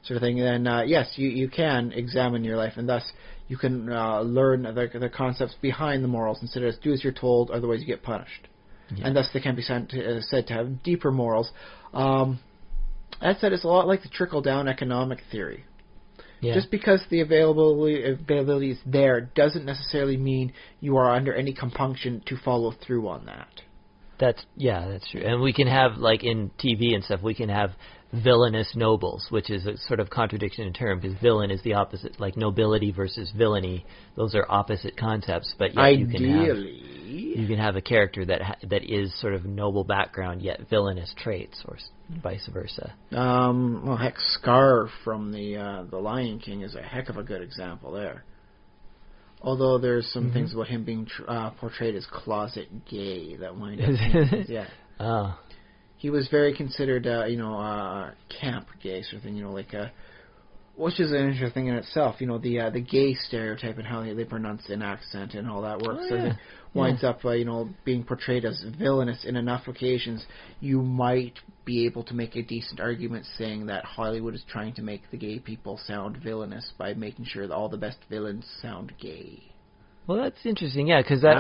sort of thing, then yes, you can examine your life, and thus you can learn the concepts behind the morals instead of do as you're told, otherwise you get punished. Yeah. And thus they can be said to have deeper morals. That said, it's a lot like the trickle-down economic theory. Yeah. Just because the availability is there doesn't necessarily mean you are under any compunction to follow through on that. That's true. And we can have, like in TV and stuff, we can have villainous nobles, which is a sort of contradiction in term, because villain is the opposite, like nobility versus villainy. Those are opposite concepts, but yet you can have a character that is sort of noble background yet villainous traits, or vice versa. Well, heck, Scar from the Lion King is a heck of a good example there. Although there's some things about him being portrayed as closet gay that wind up. Yeah. Oh. He was very considered, camp gay sort of thing, which is an interesting thing in itself. The gay stereotype and how they pronounce an accent and all that works. Oh, yeah. Winds up, being portrayed as villainous in enough occasions. You might be able to make a decent argument saying that Hollywood is trying to make the gay people sound villainous by making sure that all the best villains sound gay. Well, that's interesting, yeah, because that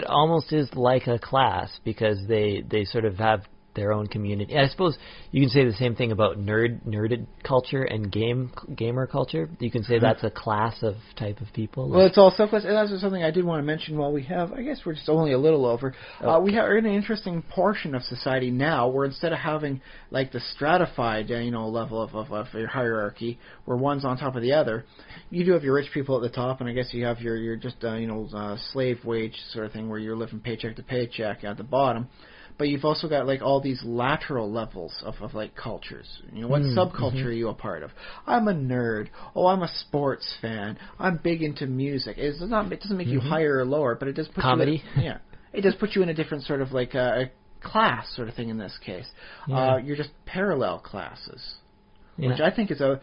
almost is like a class because they sort of have their own community. I suppose you can say the same thing about nerded culture and gamer culture. You can say that's a class of type of people. Well, it's all subclass, and that's something I did want to mention while we have, I guess we're just only a little over. We are in an interesting portion of society now where instead of having like the stratified, level of your hierarchy where one's on top of the other, you do have your rich people at the top, and I guess you have your just slave wage sort of thing where you're living paycheck to paycheck at the bottom. But you've also got like all these lateral levels of like cultures. What subculture are you a part of? I'm a nerd. Oh, I'm a sports fan. I'm big into music. It doesn't make you higher or lower, but it does put comedy. It does put you in a different sort of like a class sort of thing in this case. Yeah. You're just parallel classes, which I think is a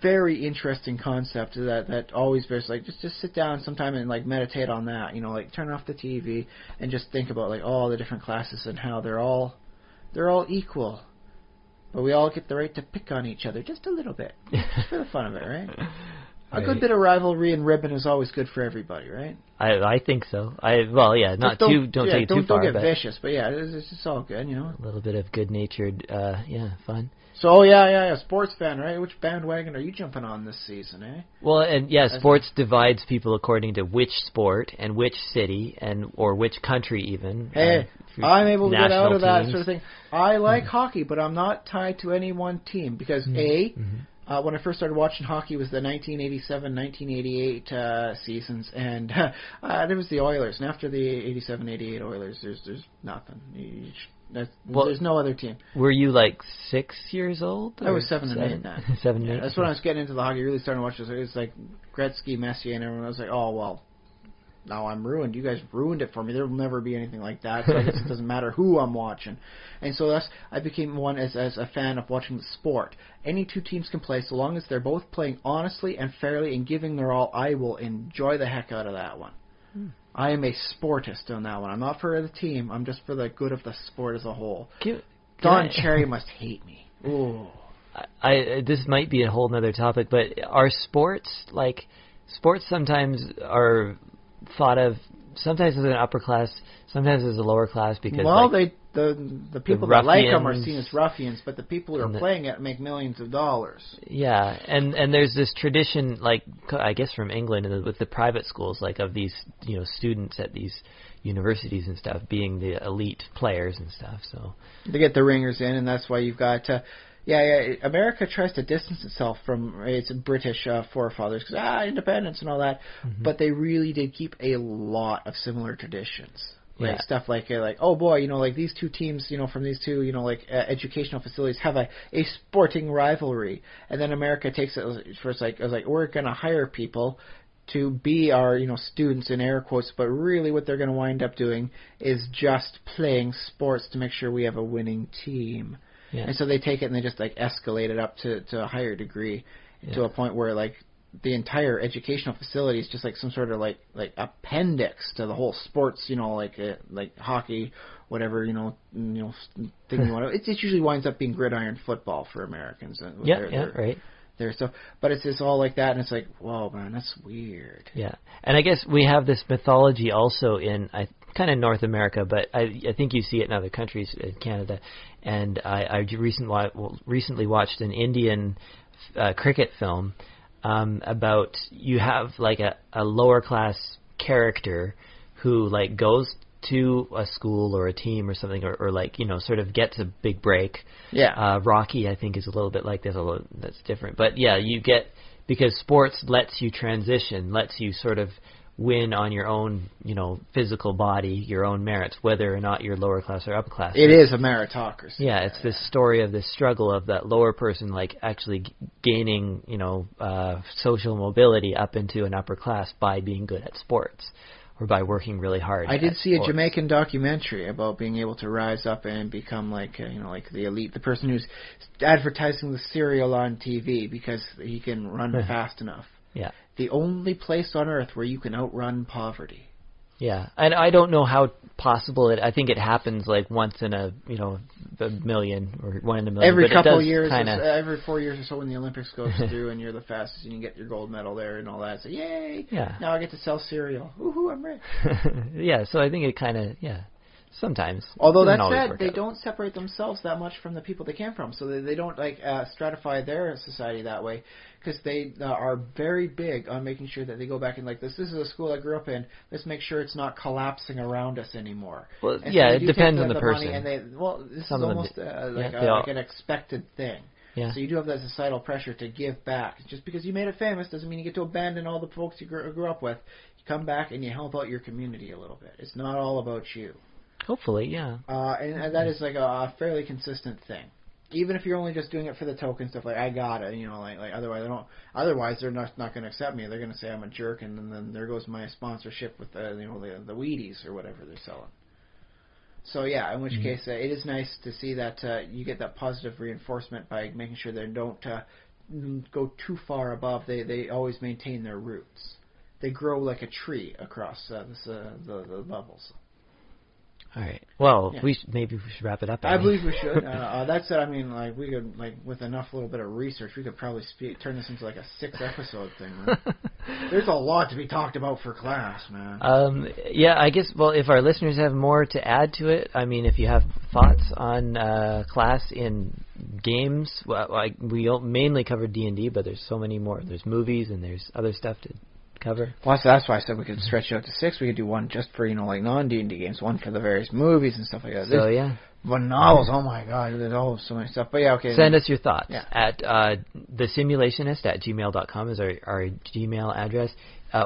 very interesting concept that always bears like just sit down sometime and like meditate on that, like turn off the TV and just think about like all the different classes and how they're all equal, but we all get the right to pick on each other just a little bit, just for the fun of it, right? A good bit of rivalry and ribbon is always good for everybody, right? I think so. Don't take it too far. Don't get vicious, but it's all good, A little bit of good-natured, fun. So, sports fan, right? Which bandwagon are you jumping on this season, eh? Well, and sports divides people according to which sport and which city or which country even. Hey, I'm able to get out of that sort of thing. I like hockey, but I'm not tied to any one team because, when I first started watching hockey was the 1987-1988 seasons, and there was the Oilers. And after the 87-88 Oilers, there's nothing. There's no other team. Were you like 6 years old? I was 7 and 8 then. 7 and 8. That's when I was getting into the hockey, really starting to watch this. It was like Gretzky, Messier, and everyone. I was like, oh, well, now I'm ruined. You guys ruined it for me. There will never be anything like that, so I guess it doesn't matter who I'm watching. And so I became one as a fan of watching the sport. Any two teams can play, so long as they're both playing honestly and fairly and giving their all, I will enjoy the heck out of that one. I am a sportist on that one. I'm not for the team. I'm just for the good of the sport as a whole. Don Cherry must hate me. Ooh. This might be a whole other topic, but are sports sometimes are thought of sometimes as an upper class, sometimes as a lower class because the people that like them are seen as ruffians, but the people who are playing it make millions of dollars. Yeah, and there's this tradition, like I guess from England with the private schools, like of these students at these universities and stuff being the elite players and stuff. So they get the ringers in, and that's why you've got. America tries to distance itself from its British forefathers because independence and all that, but they really did keep a lot of similar traditions. Like stuff like oh boy, like these two teams, from these two, educational facilities have a sporting rivalry, and then America takes it first like we're gonna hire people to be our students in air quotes, but really what they're gonna wind up doing is just playing sports to make sure we have a winning team. Yeah. And so they take it and they just escalate it up to a higher degree to a point where the entire educational facility is just some sort of appendix to the whole sports, like hockey, whatever, thing you want to. It usually winds up being gridiron football for Americans. Right. There, so, but it's just all like that, and it's like, whoa, man, that's weird. Yeah, and I guess we have this mythology also in kind of North America, but I think you see it in other countries, in Canada. And I recently watched an Indian cricket film about you have a lower class character who goes to a school or a team or something, or sort of gets a big break. Yeah. Rocky, I think, is a little bit like this, although that's different. But yeah, you get, because sports lets you transition, lets you sort of win on your own, physical body, your own merits, whether or not you're lower class or upper class. It is a meritocracy. Yeah, it's this story of this struggle of that lower person, actually gaining, social mobility up into an upper class by being good at sports, or by working really hard. I did see a Jamaican documentary about being able to rise up and become the elite, the person who's advertising the cereal on TV because he can run fast enough. Yeah. The only place on earth where you can outrun poverty. Yeah, and I don't know how possible I think it happens once in a million or 1 in a million. Every couple of years, every 4 years or so, when the Olympics goes through and you're the fastest and you get your gold medal there and all that, so yay! Yeah. Now I get to sell cereal. Woohoo! I'm rich. Yeah, so I think it kind of sometimes. Although that said, they don't separate themselves that much from the people they came from, so they don't stratify their society that way, because they are very big on making sure that they go back and this is a school I grew up in. Let's make sure it's not collapsing around us anymore. Well, and yeah, so it depends on the person. And this is almost an expected thing. Yeah. So you do have that societal pressure to give back. Just because you made it famous doesn't mean you get to abandon all the folks you grew up with. You come back and you help out your community a little bit. It's not all about you. Hopefully, yeah. And that is a fairly consistent thing. Even if you're only just doing it for the token stuff, I got it, otherwise they're not going to accept me. They're going to say I'm a jerk, and then there goes my sponsorship with the Wheaties or whatever they're selling. So yeah, in which case it is nice to see that you get that positive reinforcement by making sure they don't go too far above. They always maintain their roots. They grow like a tree across the levels. All right. Well, maybe we should wrap it up. I believe we should. That said, we could with enough little bit of research, we could probably turn this into a 6-episode thing. There's a lot to be talked about for class, man. Yeah, I guess. Well, if our listeners have more to add to it, if you have thoughts on class in games, we mainly covered D&D, but there's so many more. There's movies and there's other stuff to cover. Well, so that's why I said we could stretch it out to 6. We could do one just for non-D&D games, one for the various movies and stuff like that. So yeah. But novels, oh my god, there's so many stuff. But yeah, okay. Send us your thoughts at thesimulationist@gmail.com is our Gmail address.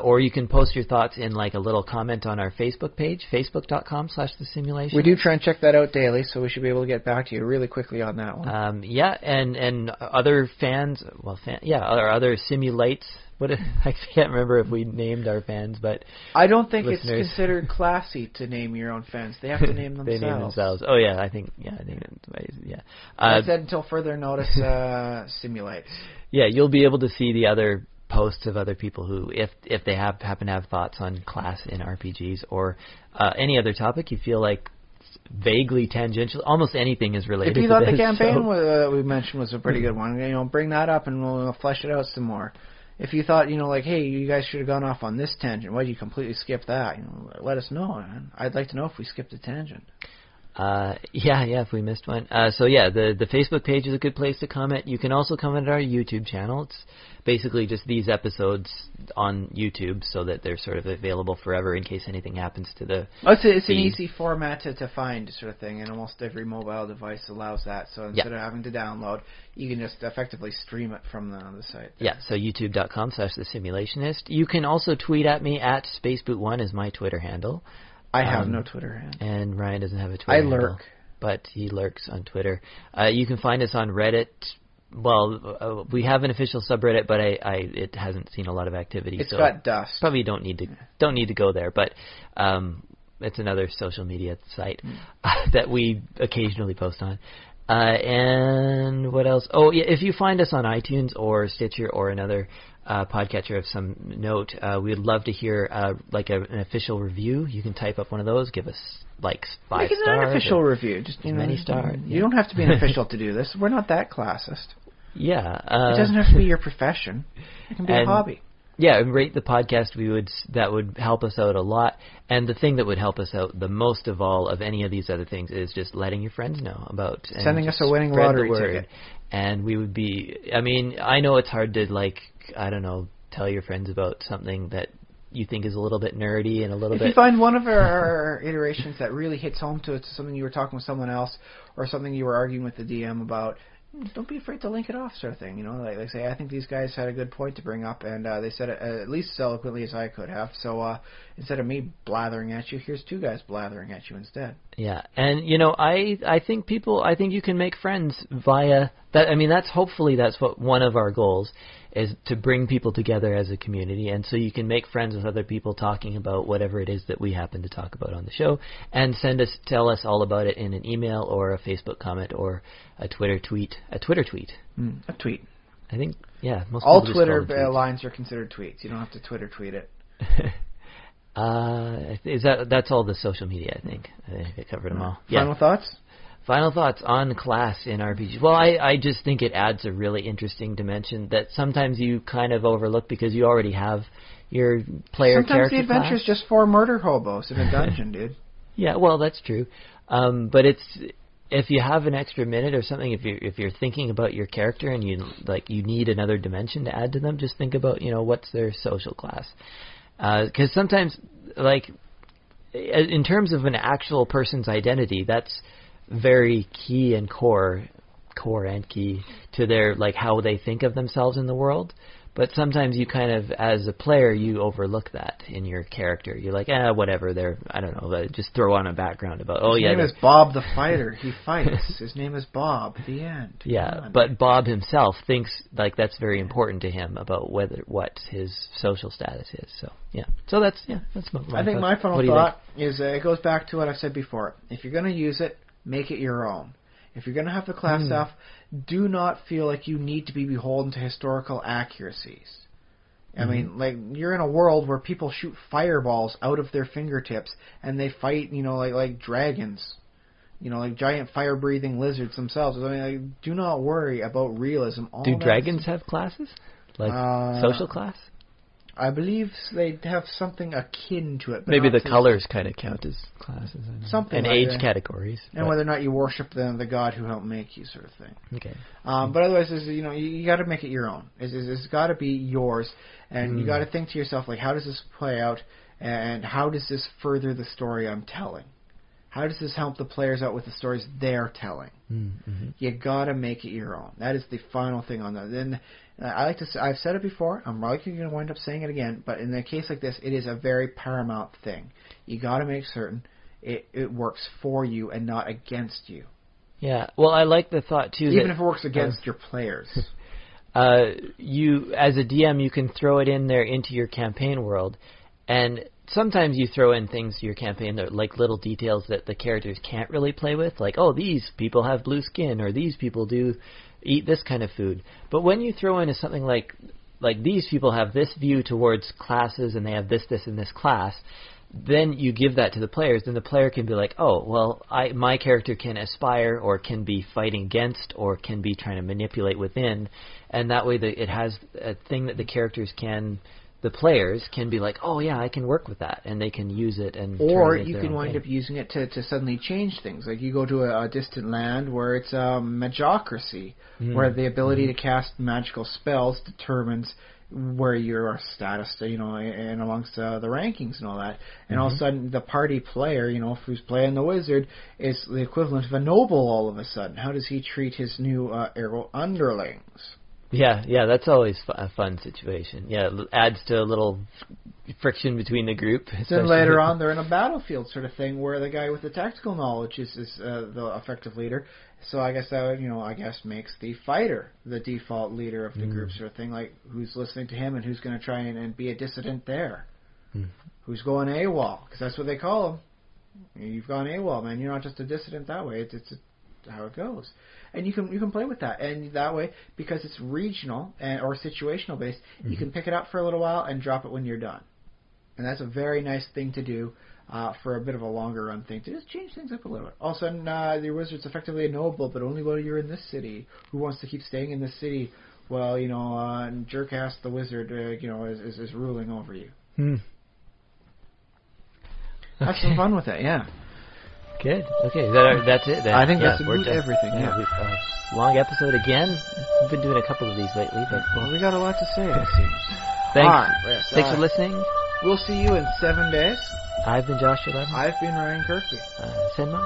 Or you can post your thoughts in a little comment on our Facebook page, facebook.com/thesimulation. We do try and check that out daily, so we should be able to get back to you really quickly on that one. And other fans, or other simulates. I can't remember if we named our fans, but I don't think it's considered classy to name your own fans. They have to name themselves. They name themselves. Oh yeah, I think I said until further notice, simulate. Yeah, you'll be able to see the other posts of other people who, if they happen to have thoughts on class in RPGs or any other topic you feel like vaguely tangential, almost anything is related. If you thought to the campaign we mentioned was a pretty good one, bring that up and we'll flesh it out some more. if you thought, like, hey, you guys should have gone off on this tangent, why did you completely skip that? Let us know, man. I'd like to know if we skipped a tangent. If we missed one. The Facebook page is a good place to comment. You can also comment at our YouTube channel. It's basically just these episodes on YouTube so that they're sort of available forever in case anything happens to the it's an easy format to find sort of thing, and almost every mobile device allows that. So instead of having to download, you can just effectively stream it from the site. Yeah, so youtube.com/The Simulationist. You can also tweet at me at SpaceBoot1 is my Twitter handle. I have no Twitter handle. And Ryan doesn't have a Twitter handle. I lurk. But he lurks on Twitter. You can find us on Reddit. Well, we have an official subreddit, but it hasn't seen a lot of activity. It's got dust. Probably don't need to go there, but it's another social media site that we occasionally post on. And what else? Oh, yeah, if you find us on iTunes or Stitcher or another podcatcher of some note, we'd love to hear an official review. You can type up one of those, give us 5 stars. Make it an official review. Just many stars. You don't have to be an official to do this. We're not that classist. Yeah. It doesn't have to be your profession. It can be a hobby. Yeah, rate the podcast. That would help us out a lot. And the thing that would help us out the most of all of any of these other things is just letting your friends know about sending us a winning lottery ticket. And we would be. I mean, I know it's hard to tell your friends about something that you think is a little bit nerdy and a little bit. If you find one of our iterations that really hits home to something you were talking with someone else or something you were arguing with the DM about, don't be afraid to link it off, sort of thing. Like say, I think these guys had a good point to bring up, and they said it at least as eloquently as I could have. So instead of me blathering at you, here's two guys blathering at you instead. Yeah, and I think you can make friends via that. I mean, hopefully that's what one of our goals is, to bring people together as a community, and so you can make friends with other people talking about whatever it is that we happen to talk about on the show, and tell us all about it in an email or a Facebook comment or a Twitter tweet. A tweet. I think, yeah. Most all Twitter lines are considered tweets. You don't have to Twitter tweet it. That's all the social media, I think. I covered them all. Final thoughts? Final thoughts on class in RPGs. Well, I just think it adds a really interesting dimension that sometimes you kind of overlook because you already have your player character class. Sometimes the adventure's just 4 murder hobos in a dungeon, dude. Yeah, well, that's true. But if you have an extra minute or something, if you're thinking about your character and you need another dimension to add to them, just think about what's their social class. Because sometimes, in terms of an actual person's identity, that's very key and core and key to their how they think of themselves in the world. But sometimes you kind of, as a player, you overlook that in your character. You're like, whatever. I don't know. Just throw on a background about. His name is Bob the fighter. He fights. His name is Bob. The end. Yeah, but Bob himself thinks that's very important to him about what his social status is. So yeah. So that's my. I think my final thought is it goes back to what I've said before. If you're going to use it, make it your own. If you're going to have the class stuff, do not feel like you need to be beholden to historical accuracies. I mean, you're in a world where people shoot fireballs out of their fingertips and they fight, like dragons, like giant fire-breathing lizards themselves. I mean, do not worry about realism. Do dragons have classes? Social class? I believe they have something akin to it. But maybe the colors kind of count as classes. Something and like age that. Categories. And whether or not you worship the god who helped make you, sort of thing. Okay. But otherwise, you got to make it your own. It's got to be yours, and you got to think to yourself, how does this play out, and how does this further the story I'm telling? How does this help the players out with the stories they're telling? Mm-hmm. You got to make it your own. That is the final thing on that. Then I like to say, I've said it before. I'm likely going to wind up saying it again. But in a case like this, it is a very paramount thing. You got to make certain it works for you and not against you. Yeah. Well, I like the thought too. Even if it works against your players. You, as a DM, you can throw it in there into your campaign world, and sometimes you throw in things to your campaign that are like little details that the characters can't really play with, like, these people have blue skin, or these people do eat this kind of food. But when you throw in something like these people have this view towards classes and they have this, and this class, then you give that to the players, then the player can be like, oh, well, my character can aspire or can be fighting against or can be trying to manipulate within, and that way it has a thing that the players can be like, oh yeah, I can work with that, and they can use it. Or you can wind up using it to suddenly change things. Like you go to a distant land where it's a magocracy, where the ability to cast magical spells determines where your status, and amongst the rankings and all that. And all of a sudden, the party player, who's playing the wizard, is the equivalent of a noble all of a sudden. How does he treat his new arrow underlings? Yeah, that's always a fun situation. Yeah, it adds to a little friction between the group. Then later on, they're in a battlefield sort of thing where the guy with the tactical knowledge is the effective leader. So I guess that makes the fighter the default leader of the group sort of thing. Like who's listening to him and who's going to try and be a dissident there. Who's going AWOL, because that's what they call them. You've gone AWOL, man. You're not just a dissident that way. It's how it goes. And you can play with that, and that way, because it's regional or situational based, you can pick it up for a little while and drop it when you're done. And that's a very nice thing to do for a bit of a longer run thing, to just change things up a little bit. All of a sudden, your wizard's effectively a noble, but only while you're in this city. Who wants to keep staying in this city? Well, jerk-ass the wizard, is ruling over you. Have some fun with it, yeah. Good. Okay, that's it then. I think that's about everything. Yeah. Long episode again. We've been doing a couple of these lately, but we got a lot to say, it seems. Thanks for listening. We'll see you in 7 days. I've been Joshua Levin. I've been Ryan Kirkby. Senma.